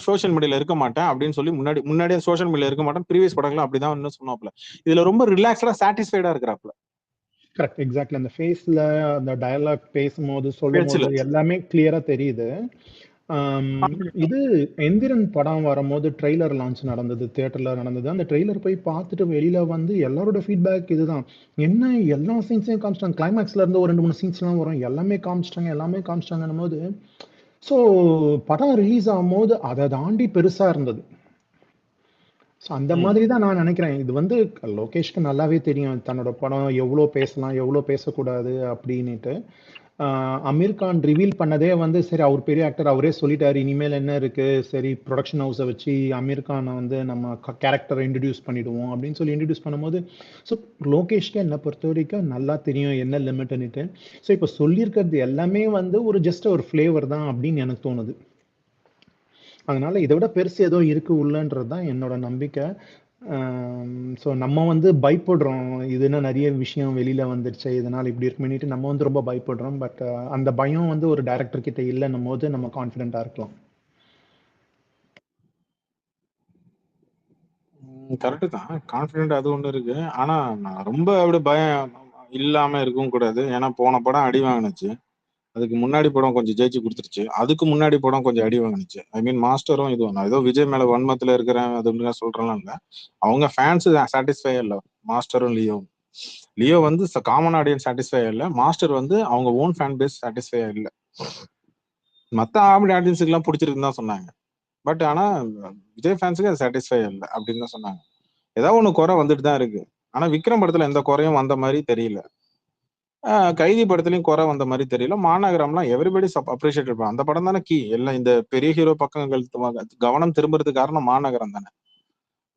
சோஷியல் மீடியால இருக்க மாட்டேன் அப்படின்னு சொல்லி முன்னாடியே சோஷியல் மீடியால இருக்க மாட்டேன், ப்ரீவியஸ் படங்களும் அப்படிதான் இன்னும் சொன்னாப்ல. இதுல ரொம்ப ரிலாக்ஸ்டா சாட்டிஸ்ஃபைடா இருக்கிறாப்ல. Correct, exactly. அந்த ஃபேஸ்ல அந்த டயலாக் பேசும்போது சொல்லும்போது எல்லாமே கிளியரா தெரியுது. இது எந்திரன் படம் வரும்போது ட்ரெய்லர் லான்ச் நடந்தது, தியேட்டர்ல நடந்தது. அந்த ட்ரெய்லர் போய் பார்த்துட்டு வெளியில வந்து எல்லாரோட ஃபீட்பேக் இதுதான், என்ன எல்லா சீன்ஸையும் காமிச்சிட்டாங்க, கிளைமேக்ஸ்ல இருந்து ஒரு 2-3 சீன்ஸ்லாம் வரும், எல்லாமே காமிச்சிட்டாங்கன்னும் போது, ஸோ படம் ரிலீஸ் ஆகும்போது அதை தாண்டி பெருசா இருந்தது. ஸோ அந்த மாதிரி தான் நான் நினைக்கிறேன். இது வந்து லோகேஷ்க்கு நல்லாவே தெரியும் தன்னோட படம் எவ்வளோ பேசலாம் எவ்வளோ பேசக்கூடாது அப்படின்னுட்டு. அமீர் கான் ரிவீல் பண்ணதே வந்து சரி அவர் பெரிய ஆக்டர், அவரே சொல்லிட்டாரு இனிமேல் என்ன இருக்கு, சரி ப்ரொடக்ஷன் ஹவுஸை வச்சு அமீர் கானை வந்து நம்ம கேரக்டரை இன்ட்ரடியூஸ் பண்ணிடுவோம் அப்படின்னு சொல்லி இன்ட்ரடியூஸ் பண்ணும்போது, ஸோ லோகேஷ்க்கு என்னை பொறுத்த வரைக்கும் நல்லா தெரியும் என்ன லிமிட்னுட்டு. ஸோ இப்போ சொல்லியிருக்கிறது எல்லாமே வந்து ஒரு ஜஸ்ட் ஒரு ஃப்ளேவர் தான் அப்படின்னு எனக்கு தோணுது. அதனால இதை விட பெருசு ஏதோ இருக்கு உள்ளன்றது தான் என்னோட நம்பிக்கை. ஸோ நம்ம வந்து பயப்படுறோம், இதுனா நிறைய விஷயம் வெளியில வந்துருச்சு, இதனால இப்படி இருக்குமேனிட்டு நம்ம வந்து ரொம்ப பயப்படுறோம். பட் அந்த பயம் வந்து ஒரு டைரக்டர் கிட்ட இல்லைன்னும் போது நம்ம கான்ஃபிடென்ட்டா இருக்கலாம். கரெக்டு தான், கான்ஃபிடென்ட் அது ஒண்ணு இருக்கு. ஆனா நான் ரொம்ப அப்படி பயம் இல்லாம இருக்கவும் கூடாது. ஏன்னா போன படம் அடி வாங்கினுச்சு, அதுக்கு முன்னாடி படம் கொஞ்சம் ஜெயிச்சு கொடுத்துருச்சு, அதுக்கு முன்னாடி படம் கொஞ்சம் அடி வாங்கினுச்சு. ஐ மீன் மாஸ்டரும் இது நான் ஏதோ விஜய் மேல வன்மத்துல இருக்கிறேன் அது சொல்றேன்லாம் இல்ல, அவங்க ஃபேன்ஸ் சாட்டிஸ்ஃபை இல்லை. மாஸ்டரும் லியோ வந்து காமன் ஆடியன்ஸ் சாட்டிஸ்ஃபை இல்லை, மாஸ்டர் வந்து அவங்க ஓன் ஃபேன் பேஸ் சாட்டிஸ்ஃபை இல்லை. மத்த ஆடியன்ஸுக்கு எல்லாம் பிடிச்சிருக்குன்னு தான் சொன்னாங்க. பட் ஆனா விஜய் ஃபேன்ஸுக்கு அது சாட்டிஸ்ஃபை இல்லை அப்படின்னு தான் சொன்னாங்க. ஏதாவது ஒண்ணு குறை வந்துட்டு தான் இருக்கு. ஆனா விக்ரம் படத்துல எந்த குறையும் வந்த மாதிரி தெரியல, கைதி படத்துலயும் குறை வந்த மாதிரி தெரியல. மாநகரம்லாம் எவ்ரிபடி அப்ரிஷியேட் இருப்பான், அந்த படம் தானே கீ. எல்லாம் இந்த பெரிய ஹீரோ பக்கங்கள் கவனம் திரும்புறதுக்கு காரணம் மாநகரம் தானே.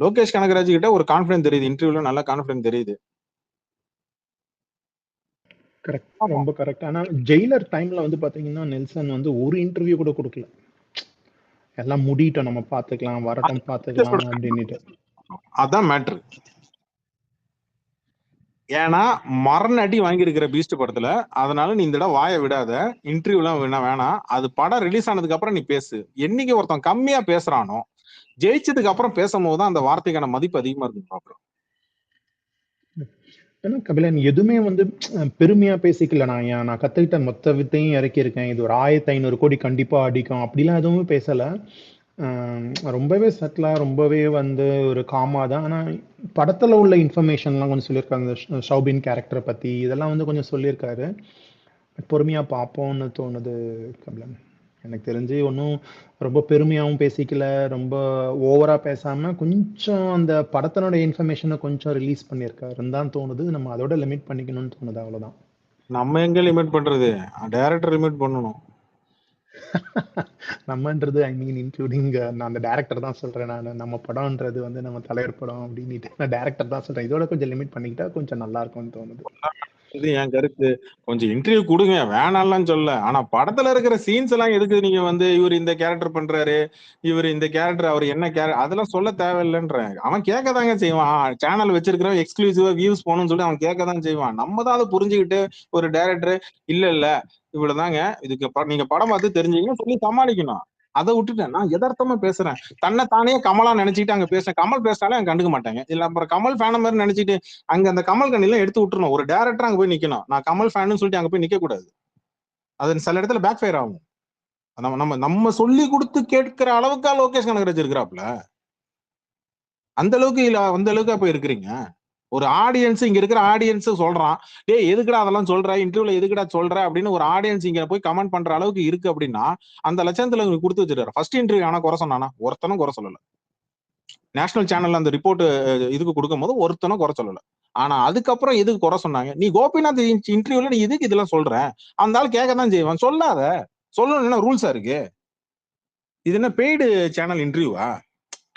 லோகேஷ் கனகராஜ் கிட்ட ஒரு கான்ஃபிடன்ஸ் தெரியுது, இன்டர்வியூல நல்ல கான்ஃபிடன்ஸ் தெரியுது. கரெக்ட், ரொம்ப கரெக்ட். ஆனா ஜெயிலர் டைம்ல வந்து பாத்தீங்கன்னா நெல்சன் வந்து ஒரு இன்டர்வியூ கூட கொடுக்கல. எல்லாம் முடிட்டோம், நம்ம பாத்துக்கலாம், வரட்டும் பாத்துக்கலாம் அப்படின்னுட்டு. அதான் மேட்ரு. ஏன்னா மரண அடி வாங்கியிருக்கிற பீஸ்ட் படத்துல, அதனால நீ இந்த இடம் வாயை விடாத, இன்டர்வியூலாம் வேணாம். அது படம் ரிலீஸ் ஆனதுக்கு அப்புறம் நீ பேசு. என்னைக்கு ஒருத்தன் கம்மியா பேசுறானோ, ஜெயிச்சதுக்கு அப்புறம் பேசும்போது தான் அந்த வார்த்தைக்கான மதிப்பு அதிகமா இருக்கும் பாக்குறோம். ஏன்னா கபிலன் எதுவுமே வந்து பெருமையா பேசிக்கல. நான் கத்துக்கிட்ட மொத்த வித்தையும் இறக்கியிருக்கேன், இது ஒரு 1500 கோடி கண்டிப்பா அடிக்கும் அப்படிலாம் எதுவுமே பேசல. ரொம்பவே சட்டிலா, ரொம்பவே வந்து ஒரு காமா தான். ஆனா படத்துல உள்ள இன்ஃபர்மேஷன்லாம் கொஞ்சம் சொல்லியிருக்காங்க. இந்த ஷௌபின் கேரக்டரை பத்தி இதெல்லாம் வந்து கொஞ்சம் சொல்லியிருக்காரு. பொறுமையா பார்ப்போம்னு தோணுது கபிலன். எனக்கு தெரிஞ்சு ஒன்றும் ரொம்ப பெருமையாவும் பேசிக்கல, ரொம்ப ஓவரா பேசாம கொஞ்சம் அந்த படத்தினோட இன்ஃபர்மேஷனை கொஞ்சம் ரிலீஸ் பண்ணியிருக்காருன்னு தான் தோணுது. நம்ம அதோட லிமிட் பண்ணிக்கணும்னு தோணுது, அவ்வளவுதான். நம்ம எங்க லிமிட் பண்றது, டைரக்டர் லிமிட் பண்ணணும். நம்மன்றது ஐ மீன் இன்க்ளூடிங் நான் அந்த டேரக்டர் தான் சொல்றேன். நம்ம படம்ன்றது வந்து நம்ம தலைவர் படம் அப்படின்ட்டு நான் டேரக்டர் தான் சொல்றேன். இதோட கொஞ்சம் லிமிட் பண்ணிக்கிட்டா கொஞ்சம் நல்லா இருக்கும்னு தோணுது. இது என் கருத்து. கொஞ்சம் இன்டர்வியூ கொடுங்க, வேணாம்லாம் சொல்ல. ஆனா படத்துல இருக்கிற சீன்ஸ் எல்லாம் எதுக்கு நீங்க வந்து இவர் இந்த கேரக்டர் பண்றாரு, இவர் இந்த கேரக்டர், அவர் என்ன கேரக்டர், அதெல்லாம் சொல்ல தேவையில்லைன்றேன். அவன் கேட்கதாங்க செய்வான். சேனல் வச்சிருக்கிறவன் எக்ஸ்க்ளூசிவா வியூஸ் போகணும்னு சொல்லி அவன் கேட்கதான் செய்வான். நம்ம தான் அதை புரிஞ்சுக்கிட்டு ஒரு டைரக்டர் இல்ல இவ்வளவுதாங்க, இதுக்கு நீங்க படம் பார்த்து தெரிஞ்சீங்கன்னு சொல்லி சமாளிக்கணும். அதை விட்டுட்டேன். நான் யதார்த்தமா பேசுறேன். தன்னை தானே கமலா நினைச்சிட்டு அங்க பேசுறேன். கமல் பேசினாலே அங்க கண்டுக்க மாட்டாங்க. இல்ல அப்புறம் கமல் ஃபேன மாதிரி நினைச்சிட்டு அங்க அந்த கமல் கண்ணிலாம் எடுத்து விட்டுறணும். ஒரு டேரக்டர் அங்க போய் நிக்கணும். நான் கமல் ஃபேன்னு சொல்லிட்டு அங்க போய் நிக்க கூடாது. அது சில இடத்துல பேக் ஃபயர் ஆகும். நம்ம நம்ம நம்ம சொல்லி கொடுத்து கேட்கிற அளவுக்கா லோகேஷ் கனகராஜ் இருக்கிறாப்ல. அந்த அளவுக்கு அப்ப இருக்கிறீங்க. ஒரு ஆடியன்ஸ், இங்க இருக்கிற ஆடியன்ஸ் சொல்றான், டேய் எதுக்குடா அதெல்லாம் சொல்ற, இன்டர்வியூல எதுக்குடா சொல்ற அப்படின்னு ஒரு ஆடியன்ஸ் இங்க போய் கமெண்ட் பண்ற அளவுக்கு இருக்கு அப்படின்னா அந்த லட்சணத்துல உங்களுக்கு கொடுத்து வச்சிருக்காரு. ஃபர்ஸ்ட் இன்டர்வியூ ஆனா குறை சொன்னானா? ஒருத்தனும் குறை சொல்லல. நேஷனல் சேனல்ல அந்த ரிப்போர்ட் இதுக்கு கொடுக்கும் போது ஒருத்தனும் குறை சொல்லல. ஆனா அதுக்கப்புறம் எதுக்கு குறை சொன்னாங்க? நீ கோபிநாத் இன்டர்வியூல நீ எதுக்கு இதெல்லாம் சொல்ற? அந்த ஆள் கேட்கதான் செய்வான். சொல்லாத. சொல்லணும்னா ரூல்ஸா இருக்கு. இது என்ன பெய்டு சேனல் இன்டர்வியூவா?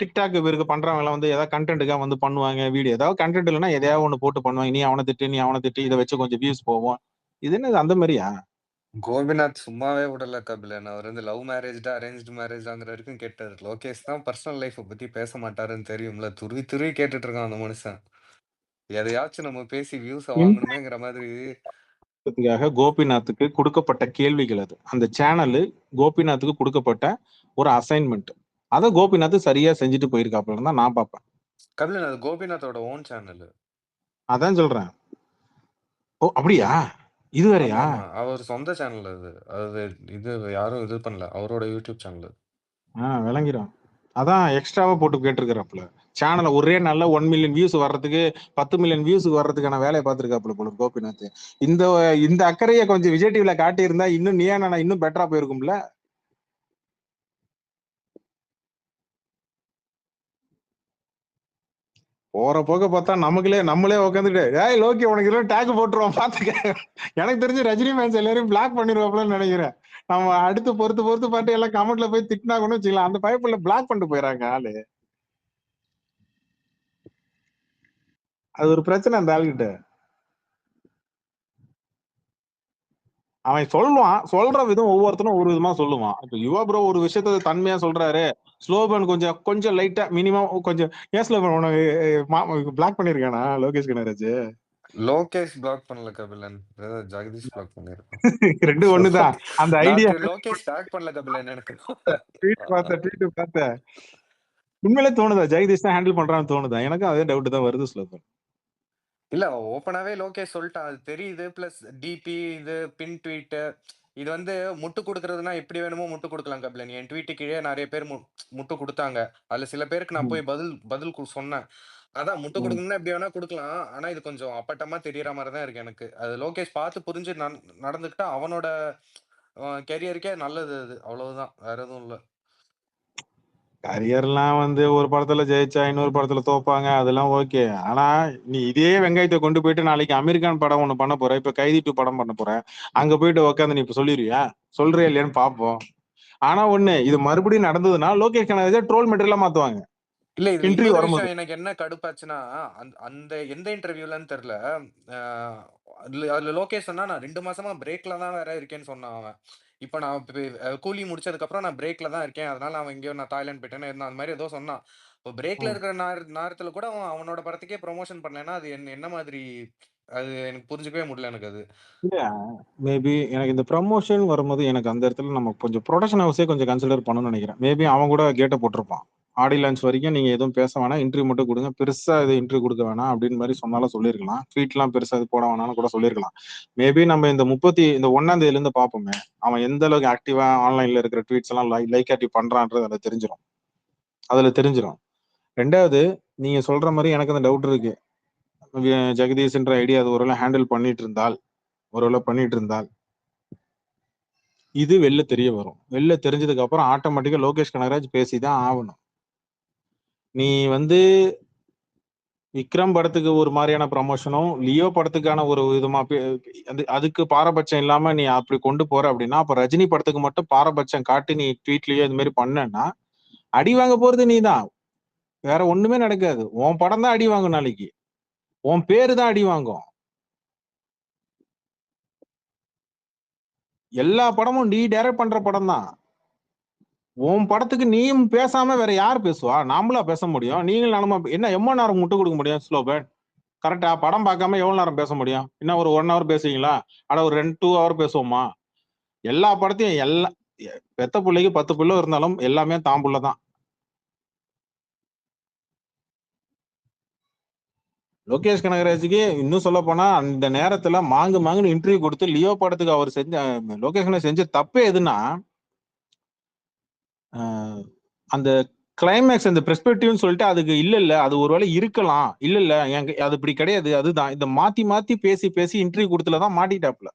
டிக்டாக் இவருக்கு பண்றவங்க எல்லாம் வந்து ஏதாவது கண்டென்ட்டுக்காக வந்து பண்ணுவாங்க வீடியோ. ஏதாவது கண்டென்ட் இல்லைன்னா எதையாவது ஒண்ணு போட்டு பண்ணுவாங்க. நீ அவனை திட்டு இதை வச்சு கொஞ்சம் வியூஸ் போவோம். இது என்னது அந்த மாதிரியா? கோபிநாத் சும்மாவே விடல கபிலன். அவர் வந்து லவ் மேரேஜ்டா அரேஞ்ச்டு மேரேஜாங்கிற வரைக்கும் கேட்டாரு. லோகேஷ் தான் பர்சனல் லைஃப் பத்தி பேச மாட்டாருன்னு தெரியும்ல. துருவி துருவி கேட்டுட்டு இருக்கான் அந்த மனுஷன். எதையாச்சும் நம்ம பேசி வியூஸ வாங்கணுமேங்கிற மாதிரி. கோபிநாத்துக்கு கொடுக்கப்பட்ட கேள்விகள் அது. அந்த சேனல் கோபிநாத்துக்கு கொடுக்கப்பட்ட ஒரு அசைன்மெண்ட். அதை கோபிநாத் சரியா செஞ்சுட்டு போயிருக்காப்லன்னு தான் நான் பார்ப்பேன். கபிலன் அது கோபிநாத்தோட ஓன் சேனல். அதான் சொல்றேன். ஓ அப்படியா? இது வேறயா? அவர் சொந்த சேனல் அது. அது இது யாரும் இது பண்ணல. அவரோட யூடியூப் சேனல். விளங்கிடும். அதான் எக்ஸ்ட்ராவா போட்டு கேட்டிருக்கிறாப்புல. சேனல ஒரே நாள்ல 1 மில்லியன் வியூஸ் வர்றதுக்கு 10 மில்லியன் வியூஸ் வர்றதுக்கான வேலையை பார்த்திருக்காப்புல போல கோபிநாத். இந்த அக்கறையை கொஞ்சம் விஜய் டிவில காட்டி இருந்தா இன்னும் நீயா நானா இன்னும் பெட்டரா போயிருக்கும்ல. போற போக பார்த்தா நம்மளே உட்காந்துட்டு ஏய் லோகி உனக்கு இதெல்லாம் டேக் போட்டுருவோம் பாத்துக்க. எனக்கு தெரிஞ்சு ரஜினி ஃபேன்ஸ் எல்லாரையும் பிளாக் பண்ணிடுவாப்லன்னு நினைக்கிறேன். நம்ம அடுத்து பொறுத்து பார்த்து எல்லாம் கமெண்ட்ல போய் திட்டினா கூட வச்சுக்கலாம். அந்த பைப்புல பிளாக் பண்ணிட்டு போயிடறாங்க ஆளு. அது ஒரு பிரச்சனை அந்த ஆளுகிட்ட. அவன் சொல்லுவான், சொல்ற விதம் ஒவ்வொருத்தரும் ஒரு விதமா சொல்லுவான். இப்ப யுவா ப்ரோ ஒரு விஷயத்த தன்மையா சொல்றாரு, ஸ்லோபன் கொஞ்சம் லைட்டா மினிமம் கொஞ்சம். ஏன் ஸ்லோபன் உனக்கு பிளாக் பண்ணிருக்கானா லோகேஷ் கனகராஜ்? லோகேஷ் பிளாக் பண்ணல கபிலன். ஜெகதீஷ் பிளாக் பண்ணிருக்கான். ரெண்டு ஒண்ணுதான். அந்த ஐடியா லோகேஷ் டேக் பண்ணல கபிலன். எனக்கு ட்வீட் பார்த்தேன். உண்மையிலே தோணுதா ஜெகதீஷ் தான் ஹேண்டில் பண்றான்னு தோணுதா? எனக்கும் அதே டவுட் தான் வருது ஸ்லோபன். இல்ல ஓப்பனாவே லோகேஷ் சொல்லிட்டான். அது தெரியுது. பிளஸ் டிபி இது பின் ட்வீட் இது வந்து முட்டு கொடுக்கறதுனா எப்படி வேணுமோ முட்டு கொடுக்கலாம் கபிலன். என் ட்வீட்டு கீழே நிறைய பேர் முட்டு கொடுத்தாங்க. அதுல சில பேருக்கு நான் போய் பதில் சொன்னேன். அதான் முட்டு கொடுக்கணும்னா எப்படி வேணா கொடுக்கலாம். ஆனா இது கொஞ்சம் அப்பட்டமா தெரியற மாதிரிதான் இருக்கு எனக்கு. அது லோகேஷ் பார்த்து புரிஞ்சு நடந்துக்கிட்டா அவனோட கெரியருக்கே நல்லது. அது அவ்வளவுதான், வேற எதுவும் இல்ல. கரியர்லாம் வந்து ஒரு படத்துல ஜெயிச்சா இன்னொரு படத்துல தோப்பாங்க, அதெல்லாம் ஓகே. ஆனா நீ இதே வெங்காயத்தை கொண்டு போயிட்டு நாளைக்கு அமெரிக்கான் படம் ஒண்ணு பண்ண போற, இப்ப கைதி 2 படம் பண்ண போற, அங்க போயிட்டு உட்காந்து நீ இப்ப சொல்லிருவியா? சொல்றியா இல்லையான்னு பாப்போம். ஆனா ஒண்ணு, இது மறுபடியும் நடந்ததுன்னா லோகேஷ் கனகராஜ் ட்ரோல் மெட்டீரியலா மாத்துவாங்க. இல்ல இது இன்டர்வியூ இன்னொரு வரும்போது விஷயம் எனக்கு என்ன கடுப்பாச்சுன்னா, அந்த எந்த இன்டர்வியூலன்னு தெரியல. அதுல லோகேஷ் சொன்னா நான் 2 மாசமா பிரேக்ல தான் வேற இருக்கேன்னு சொன்னான் அவன். இப்ப நான் கூலி முடிச்சதுக்கு அப்புறம் நான் பிரேக்ல தான் இருக்கேன், அதனால அவன் எங்கேயோ நான் தாய்லாந்து போயிட்டேன்னு இருந்தான், அந்த மாதிரி ஏதோ சொன்னான். இப்போ பிரேக்ல இருக்கிற நேரத்துல கூட அவன் அவனோட படத்துக்கே ப்ரொமோஷன் பண்ணலைன்னா அது என்ன மாதிரி? அது எனக்கு புரிஞ்சுக்கவே முடியல எனக்கு அது. இல்ல மேபி எனக்கு இந்த ப்ரமோஷன் வரும்போது எனக்கு அந்த இடத்துல நம்ம கொஞ்சம் ப்ரொடக்ஷன் ஹவுஸே கொஞ்சம் கன்சிடர் பண்ணணும்னு நினைக்கிறேன். மேபி அவன் கூட கேட்ட போட்டிருப்பான், ஆடி லான்ச் வரைக்கும் நீங்க எதுவும் பேச வேணாம், இன்டர்வியூ மட்டும் கொடுங்க, பெருசா இது இன்டர்வியூ கொடுக்க வேணாம் அப்படின்னு மாதிரி சொன்னாலும் சொல்லியிருக்கலாம். ட்வீட்லாம் பெருசா இது போட வேணாம்னு கூட சொல்லியிருக்கலாம். மேபி நம்ம இந்த 1ஆம் தேதியில இருந்து பார்ப்போமே, அவன் எந்த அளவுக்கு ஆக்டிவா ஆன்லைன்ல இருக்கிற ட்வீட்ஸ் எல்லாம் லைக் ஆக்டிவ் பண்றான்றது அதுல தெரிஞ்சிடும். ரெண்டாவது, நீங்க சொல்ற மாதிரி எனக்கு அந்த டவுட் இருக்கு. ஜெகதீஷ்ன்ற ஐடியா அது ஒருவேளை ஹேண்டில் பண்ணிட்டு இருந்தால் இது வெளில தெரிய வரும். வெளில தெரிஞ்சதுக்கு அப்புறம் ஆட்டோமேட்டிக்கா லோகேஷ் கனகராஜ் பேசிதான் ஆகணும். நீ வந்து விக்ரம் படத்துக்கு ஒரு மாதிரியான ப்ரமோஷனும், லியோ படத்துக்கான ஒரு விதமா அதுக்கு பாரபட்சம் இல்லாம நீ அப்படி கொண்டு போற அப்படின்னா, அப்ப ரஜினி படத்துக்கு மட்டும் பாரபட்சம் காட்டி நீ ட்வீட்லயோ இது மாதிரி பண்ணனா அடி வாங்க போறது நீதான். வேற ஒண்ணுமே நடக்காது. உன் படம் தான் அடி வாங்கும் நாளைக்கு. உன் பேரு தான் அடி வாங்கும். எல்லா படமும் நீ டைரக்ட் பண்ற படம் தான். உன் படத்துக்கு நீயும் பேசாம வேற யார் பேசுவா? நாமளா பேச முடியும்? நீங்களும் நானுமா என்ன எவ்வளவு நேரம் முட்டு கொடுக்க முடியும்? ஸ்லோபேட் கரெக்டா? படம் பார்க்காம எவ்வளவு நேரம் பேச முடியும்? என்ன ஒரு 1 hour பேசுவீங்களா? அட ஒரு 2 hour பேசுவோமா? எல்லா படத்தையும் பெத்த பிள்ளைக்கு 10 பிள்ளை இருந்தாலும் எல்லாமே தான் புள்ள தான். லோகேஷ் கனகராஜுக்கு இன்னும் சொல்ல போனா அந்த நேரத்துல மாங்குன்னு இன்டர்வியூ கொடுத்து லியோ படத்துக்கு அவர் லோகேஷ் கனகராஜ் செஞ்ச தப்பே எதுன்னா, அந்த கிளைமேக்ஸ் அந்த பெர்ஸ்பெக்டிவ்னு சொல்லிட்டு அதுக்கு இல்ல அது ஒருவேளை இருக்கலாம், இல்ல அது இப்படி கிடையாது, அதுதான் இந்த மாத்தி பேசி இன்டர்வியூ கொடுத்துலதான் மாட்டிட்டாப்ல.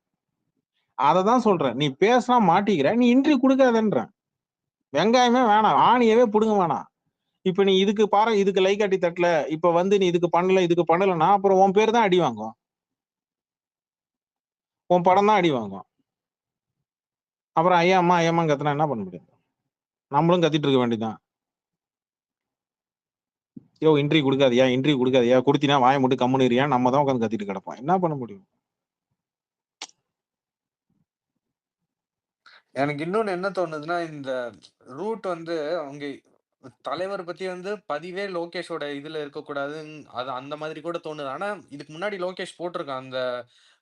அததான் சொல்றேன், நீ பேசினா மாட்டிக்கிற, நீ இன்டர்வியூ கொடுக்காதன்ற. வெங்காயமே வேணாம், ஆணியவே புடுங்க வேணாம். இப்ப நீ இதுக்கு லைக் காட்டி தட்டல, இப்ப வந்து நீ இதுக்கு பண்ணலன்னா அப்புறம் உன் பேர் தான் அடி வாங்கும், உன் படம் தான் அடி வாங்கும். அப்புறம் ஐயாம்மா கத்துனா என்ன பண்ண முடியும்? நம்மளும் கத்திட்டு இருக்க வேண்டியதான். இன்டர்வியூ கொடுக்காதியா, கொடுத்தினா வாயை மட்டும் கம்முனிறியா, நம்ம தான் உட்காந்து கத்திட்டு கிடப்போம். என்ன பண்ண முடியும்? எனக்கு இன்னொன்னு என்ன தோணுதுன்னா, இந்த ரூட் வந்து அவங்க தலைவர் பத்தி வந்து பதிவே லோகேஷோட இதுல இருக்கக்கூடாதுன்னு அது அந்த மாதிரி கூட தோணுது. ஆனா, இதுக்கு முன்னாடி லோகேஷ் போட்டிருக்கான். அந்த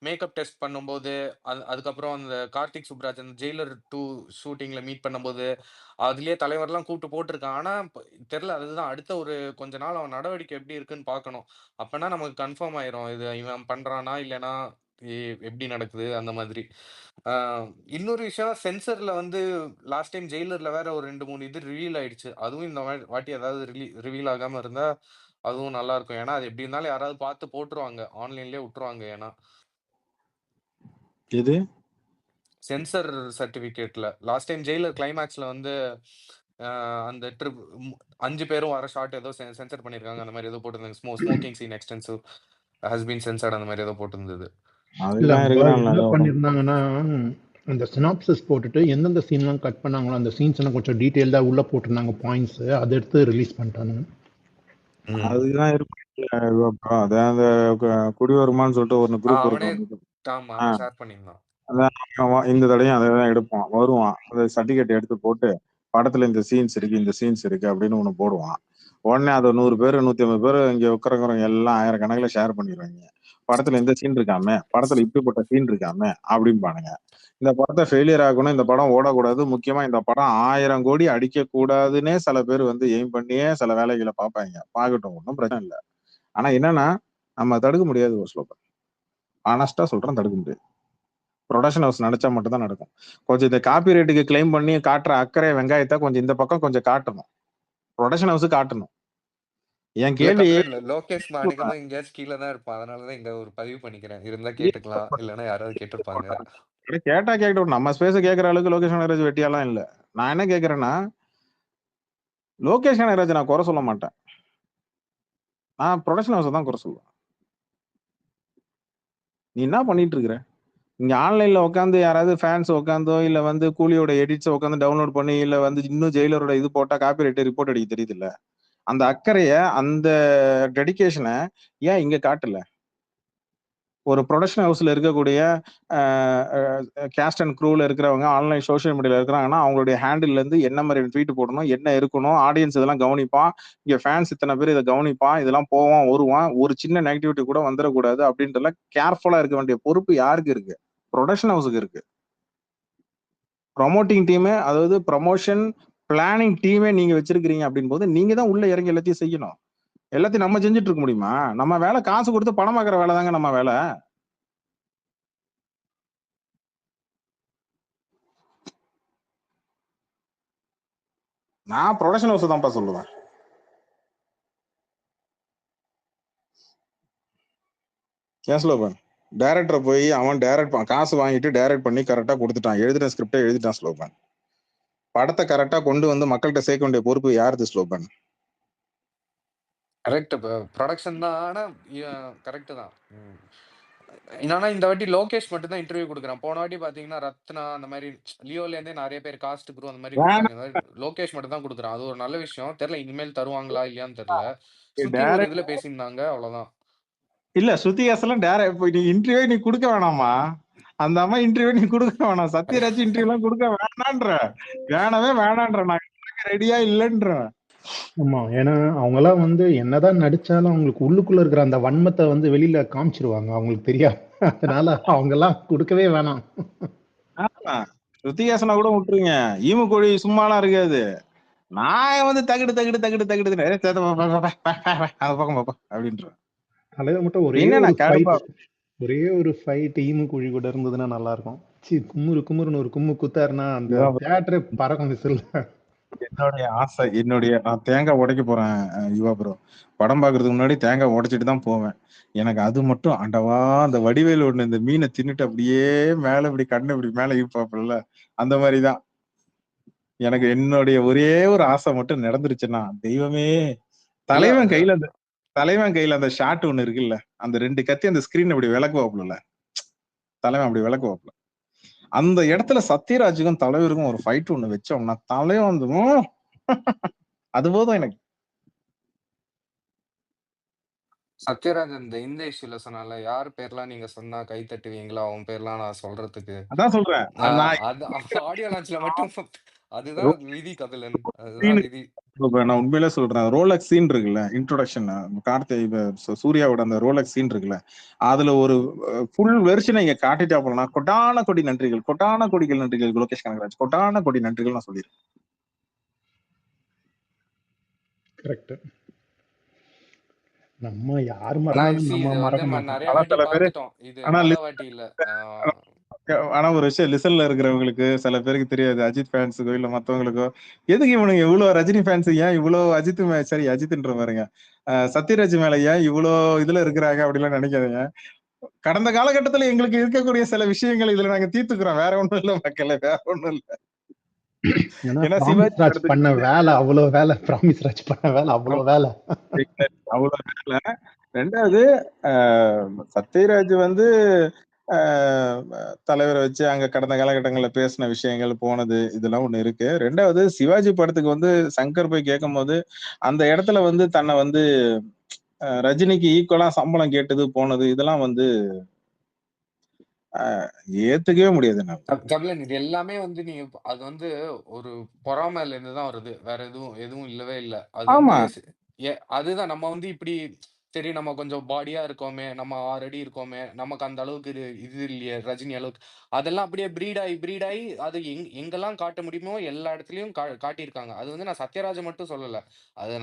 மேக்கப் டெஸ்ட் பண்ணும்போது, அதுக்கப்புறம் அந்த கார்த்திக் சுப்புராஜ் அந்த ஜெயிலர் 2 ஷூட்டிங்ல மீட் பண்ணும்போது, அதிலேயே தலைவர்லாம் கூப்பிட்டு போட்டிருக்கான். ஆனா, தெரியல. அதுதான் அடுத்த ஒரு கொஞ்ச நாள் அவன் நடவடிக்கை எப்படி இருக்குன்னு பார்க்கணும். அப்பன்னா நமக்கு கன்ஃபார்ம் ஆயிரும். இது இவன் பண்றானா? இல்லன்னா எப்படி நடக்குது? அந்த மாதிரி. ஆ இன்னொரு விஷயம் சென்சார்ல வந்து லாஸ்ட் டைம் ஜெயிலர்ல வேற ஒரு 2, 3 இது ரிவீல் ஆயிடுச்சு. அதுவும் இந்த வாட்டி ஏதாவது ரிவீல் ஆகாம இருந்தா அதுவும் நல்லா இருக்கும். ஏன்னா, அது எப்படி இருந்தாலும் யாராவது பார்த்து போட்டுருவாங்க. ஆன்லைன்லயே விட்டுருவாங்க ஏன்னா. எது? சென்சார் சர்டிபிகேட்ல லாஸ்ட் டைம் ஜெயிலர் கிளைமாக்ஸ்ல வந்து அந்த 5 பேரும் வர ஷாட் ஏதோ சென்சார் பண்ணிருக்காங்க. அந்த மாதிரி ஏதோ போட்டிருந்தாங்க. Smoking scene extensive has been censored அந்த மாதிரி ஏதோ போட்டிருந்தது. இல்ல அதெல்லாம் அவங்க என்ன இருக்கிறான். பண்ணிருந்தாங்கன்னா, அந்த சினாப்சிஸ் போட்டுட்டு எந்தெந்த சீன்லாம் கட் பண்ணாங்களோ அந்த சீன்ஸ் எல்லாம் கொஞ்சம் டீடைல்டா உள்ள போட்டிருந்தாங்க பாயிண்ட்ஸ். அதை எடுத்து ரிலீஸ் பண்ணிட்டானுங்க. அதுதான் இருக்கு. அதான் அந்த குடிவருமான்னு சொல்லிட்டு ஒரு குரூப் அவனே இருக்கும். ஆமா அவன் ஷேர் பண்ணியிருந்தான். அதான் இந்த தடையும் அதான் எடுப்பான், வருவான், அந்த சர்டிபிகேட் எடுத்து போட்டு படத்துல இந்த சீன்ஸ் இருக்கு அப்படின்னு ஒண்ணு போடுவான். உடனே அதை 100 பேர் 150 பேர் இங்க உட்காரங்கிறவங்க எல்லாம் ஆயிரக்கணக்கில் ஷேர் பண்ணிடுவாங்க. படத்துல இந்த சீன் இருக்காம, படத்துல இப்படிப்பட்ட சீன் இருக்காம அப்படிம்பானுங்க. இந்த படத்தை ஃபெயிலியர் ஆகணும், இந்த படம் ஓடக்கூடாது, முக்கியமா இந்த படம் 1000 கோடி அடிக்க கூடாதுன்னே சில பேர் வந்து எய்ம் பண்ணியே சில வேலைகளை பார்ப்பாங்க. பார்க்கட்டும், ஒன்றும் பிரச்சனை இல்லை. ஆனா என்னன்னா, நம்ம தடுக்க முடியாது. ஒரு ஸ்லோகம் ஆனஸ்டா சொல்றேன், தடுக்க முடியாது. ப்ரொடக்ஷன் ஹவுஸ் நினைச்சா மட்டும் தான் நடக்கும். கொஞ்சம் இந்த காப்பி ரைட்டுக்கு கிளைம் பண்ணி காட்டுற அக்கறை வெங்காயத்தை கொஞ்சம் இந்த பக்கம் கொஞ்சம் காட்டணும், ப்ரொடக்ஷன் ஹவுஸ் காட்டணும். என் கேள்வி லோகேஷ் மாணிக்கம் எங்கேயாச்சும் கீழே தான் இருப்பான். அதனாலதான் இங்க ஒரு பதிவு பண்ணிக்கிறேன். இருந்தா கேட்டுக்கலாம், இல்லைன்னா யாராவது கேட்டிருப்பாங்க. கேட்டா நம்ம ஸ்பேஸ கேட்கற அளவுக்கு லோகேஷ் கனகராஜ் வெட்டியாலாம் இல்ல. நான் என்ன கேட்கறேன்னா, லோகேஷ் கனகராஜ் நான் குறை சொல்ல மாட்டேன், நான் ப்ரொடக்ஷன் ஹவுஸ் தான் குறை சொல்லுவேன். நீ என்ன பண்ணிட்டு இருக்கிற? இங்க ஆன்லைன்ல உட்காந்து யாராவது ஃபேன்ஸ் உட்காந்தோ இல்ல வந்து கூலியோட எடிட்ஸ் உட்காந்து டவுன்லோட் பண்ணி இல்ல வந்து இன்னும் ஜெயிலரோட இது போட்டா காப்பி ரைட் ரிப்போர்ட் அடிக்க தெரியுது இல்ல? அந்த அக்கறைய அந்த டெடிகேஷனை ஏன் இங்க காட்டல? ஒரு ப்ரொடக்ஷன் ஹவுஸ்ல இருக்கக்கூடிய கேஸ்ட் அண்ட் க்ரூல இருக்கிறவங்க ஆன்லைன் சோஷியல் மீடியால இருக்கிறாங்கன்னா அவங்களுடைய ஹேண்டில் இருந்து என்ன மாதிரி ட்வீட் போடணும், என்ன இருக்கணும், ஆடியன்ஸ் இதெல்லாம் கவனிப்பான், இங்க ஃபேன்ஸ் இத்தனை பேர் இதை கவனிப்பான், இதெல்லாம் போவான் வருவான், ஒரு சின்ன நெகட்டிவிட்டி கூட வந்துடக்கூடாது அப்படின்றதுல கேர்ஃபுல்லா இருக்க வேண்டிய பொறுப்பு யாருக்கு இருக்கு? ப்ரொடக்ஷன் ஹவுஸுக்கு இருக்கு. ப்ரொமோட்டிங் டீமே, அதாவது ப்ரமோஷன் பிளானிங் டீமே நீங்க வச்சிருக்கிறீங்க அப்படின் போது நீங்க தான் உள்ள இறங்கி எல்லாத்தையும் செய்யணும். எல்லாத்தையும் நம்ம செஞ்சுட்டு இருக்க முடியுமா? நம்ம வேலை காசு கொடுத்து பணம் பார்க்குற வேலை தாங்க நம்ம வேலை. நான் ப்ரொடக்ஷன் ஹவுஸ் தான்ப்பா சொல்லுவேன். ஸ்லோகன் டைரக்டரை போய் அவன் டைரக்ட் காசு வாங்கிட்டு டைரக்ட் பண்ணி கரெக்டா கொடுத்துட்டான், எழுதின ஸ்கிரிப்டை எழுதிட்டான் ஸ்லோகன். படத்தை கரெக்டா கொண்டு வந்து மக்கள்கிட்ட சேர்க்க வேண்டிய பொறுப்பு யாருது ஸ்லோகன்? கரெக்ட். ப்ரொடக்ஷன் தான். ஆனா கரெக்ட் தான். என்னன்னா இந்த வாட்டி லோகேஷ் மட்டும் தான் இன்டர்வியூ கொடுக்குறான். போன வாட்டி பாத்தீங்கன்னா ரத்னா அந்த மாதிரி லியோல இருந்தே நிறைய பேர் காஸ்ட் குரூ அந்த மாதிரி கொடுத்தாங்க. இந்த மாதிரி லோகேஷ் மட்டும் தான் கொடுக்குறான். அது ஒரு நல்ல விஷயம். தெரியல இனிமேல் தருவாங்களா இல்லையான்னு தெரியல. சுத்தி ஒரு இதுல பேசியிருந்தாங்க, அவ்வளவுதான். இல்ல ஸ்ருதிஹாசன்லாம் டைரக்ட் நீ இன்டர்வியூ நீ கொடுக்க வேணாமா? அந்த அம்மா இன்டர்வியூ நீ கொடுக்க வேணாம். சத்யராஜ் இன்டர்வியூ எல்லாம் கொடுக்க வேணான்ற, வேணவே வேணான்ற, நான் ரெடியா இல்லைன்ற. ஆமா, ஏன்னா அவங்க எல்லாம் வந்து என்னதான் நடிச்சாலும் அவங்களுக்கு உள்ளுக்குள்ள இருக்கிற அந்த வன்மத்தை வந்து வெளியில காமிச்சிருவாங்க, அவங்களுக்கு தெரியாது. அதனால அவங்க எல்லாம் கொடுக்கவே வேணாம். ஸ்ருதிஹாசனை கூட விட்டுருங்க, ஈமு கோழி சும்மாலாம் இருக்காது. நான் வந்து தகுடு தகுடு தகுடு தகுடு அந்த பக்கம் பாப்பா அப்படின்ற. தலைவர் மட்டும் ஒரே ஒரு ஃபைட் ஈமு குழி கூட இருந்ததுன்னா நல்லா இருக்கும். கும்முருன்னு ஒரு கும்மு குத்தாருன்னா அந்த தியேட்டரே பறக்கும் விசில். என்னுடைய ஆசை, நான் தேங்காய் உடைக்க போறேன் யுவா ப்ரோ. படம் பாக்குறதுக்கு முன்னாடி தேங்காய் உடைச்சிட்டு தான் போவேன். எனக்கு அது மட்டும் ஆண்டவா, அந்த வடிவேல் ஒண்ணு இந்த மீனை தின்னுட்டு அப்படியே மேல இப்படி கண்ணு இப்படி மேல ஈப்பாப்புல, அந்த மாதிரிதான் எனக்கு என்னுடைய ஒரே ஒரு ஆசை மட்டும் நடந்துருச்சுன்னா, தெய்வமே, தலைவன் கையில அந்த ஷாட் ஒண்ணு இருக்குல்ல, அந்த 2 கத்தி அந்த ஸ்கிரீன் அப்படி விளக்குவாப்புல, தலைவன் அப்படி விளக்குவாப்புல, அந்த இடத்துல சத்யராஜுக்கும் தலைவருக்கும் ஒரு ஃபைட் ஒண்ணு வச்சோம்னா தலைவன் வந்து அது போதும் எனக்கு. சத்யராஜ் இந்த இஷ்யூல சொன்னால யார் பேர்லாம் நீங்க சொன்னா கை தட்டுவீங்களோ அவன் பேர்லாம் நான் சொல்றதுக்கு அதான் சொல்றேன். ஆடியோ லான்ச்ல மட்டும் அதுதான் விதி கபிலன், அதுதான் விதி. நான் உண்மையிலே சொல்றேன், ரோலக்ஸ் சீன் இருக்குல்ல, இன்ட்ரோடக்ஷன் சூர்யாவோட அந்த ரோலக்ஸ் சீன் இருக்குல்ல, அதுல ஒரு ஃபுல் வெர்ஷனை இங்க காட்டிட்டா போனா கொட்டான கொடி நன்றிகள், கொட்டான கொடிகள் நன்றிகள் லோகேஷ் கனகராஜ், கொட்டான கொடி நன்றிகள் நான் சொல்லிடுறேன். கரெக்ட். நம்ம யாரு மறந்தாலும் நம்ம மறக்க மாட்டோம். ஆனா ஒரு விஷயம், லிசன்ல இருக்கிறவங்களுக்கு சில பேருக்கு தெரியாது, அஜித் ஃபேன்ஸுக்கோ இல்ல மத்தவங்களுக்கோ, எதுக்கு இவனுங்க இவ்வளவு ரஜினி ஃபேன்ஸ், ஏன் இவ்வளவு அஜித்ன்ற பாருங்க சத்யராஜ் மேல ஏன் இவ்வளவு இதுல இருக்கிறாங்க அப்படிலாம் நினைக்காதீங்க. கடந்த காலகட்டத்துல எங்களுக்கு இருக்கக்கூடிய சில விஷயங்கள் இதுல நாங்க தீர்த்துக்கிறோம், வேற ஒண்ணும் இல்ல மக்களே, வேற ஒண்ணும் இல்ல. ஏன்னா சிவாஜி பண்ண வேலை அவ்வளவு வேலை, அவ்வளவு வேலை. ரெண்டாவது சத்யராஜ் வந்து தலைவரை வச்சு அங்க கடந்த காலகட்டங்கள்ல பேசின விஷயங்கள் போனது இதெல்லாம் ஒண்ணு இருக்கு. ரெண்டாவது சிவாஜி படத்துக்கு வந்து சங்கர் போய் கேட்கும் போது அந்த இடத்துல வந்து தன்னை வந்து ரஜினிக்கு ஈக்குவலா சம்பளம் கேட்டது போனது இதெல்லாம் வந்து ஏத்துக்கவே முடியாது. கபிலன் இது எல்லாமே வந்து நீங்க அது வந்து ஒரு பொறாமையில இருந்துதான் வருது, வேற எதுவும் இல்லவே இல்ல. அது வந்து அதுதான் நம்ம வந்து இப்படி சரி நம்ம கொஞ்சம் பாடியா இருக்கோமே, நம்ம 6 அடி இருக்கோமே, நமக்கு அந்த அளவுக்கு இது இல்லையே ரஜினி அளவுக்கு, அதெல்லாம் அப்படியே பிரீட் ஆகி அது எங்கெல்லாம் காட்ட முடியுமோ எல்லா இடத்துலயும் காட்டியிருக்காங்க. அது வந்து நான் சத்யராஜ மட்டும் சொல்லல, அது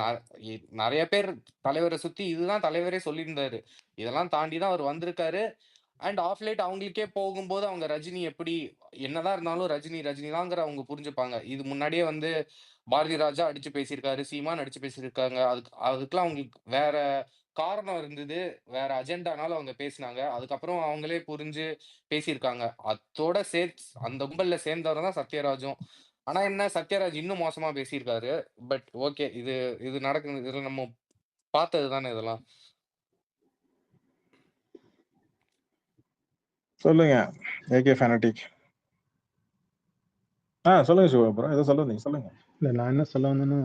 நிறைய பேர் தலைவரை சுத்தி இதுதான் தலைவரே சொல்லியிருந்தாரு. இதெல்லாம் தாண்டிதான் அவர் வந்திருக்காரு. அண்ட் ஆஃப் லைட் அவங்களுக்கே போகும்போது அவங்க ரஜினி எப்படி என்னதான் இருந்தாலும் ரஜினி தாங்கிற அவங்க புரிஞ்சுப்பாங்க. இது முன்னாடியே வந்து பாரதி ராஜா அடிச்சு பேசியிருக்காரு, சீமான் அடிச்சு பேசியிருக்காங்க. அதுக்கெல்லாம் அவங்களுக்கு வேற காரணம் இருந்தது, வேற அஜெண்டானாலும் அவங்க பேசினாங்க. அதுக்கப்புறம் அவங்களே புரிஞ்சு பேசியிருக்காங்க. அதோட அந்த கும்பல்ல சேர்ந்தவர் தான் சத்யராஜும். ஆனா என்ன, சத்யராஜ் இன்னும் மோசமா பேசியிருக்காரு. பட் ஓகே, இது நடக்குது, இதுல நம்ம பார்த்தது தானே இதெல்லாம். சொல்லுங்க ஏகே ஃபேனடிக். சொல்லுங்க சிவா ப்ரோ, ஏதோ சொல்லுங்க, சொல்லுங்க. இல்ல நான் என்ன சொல்ல வந்தேன்னா,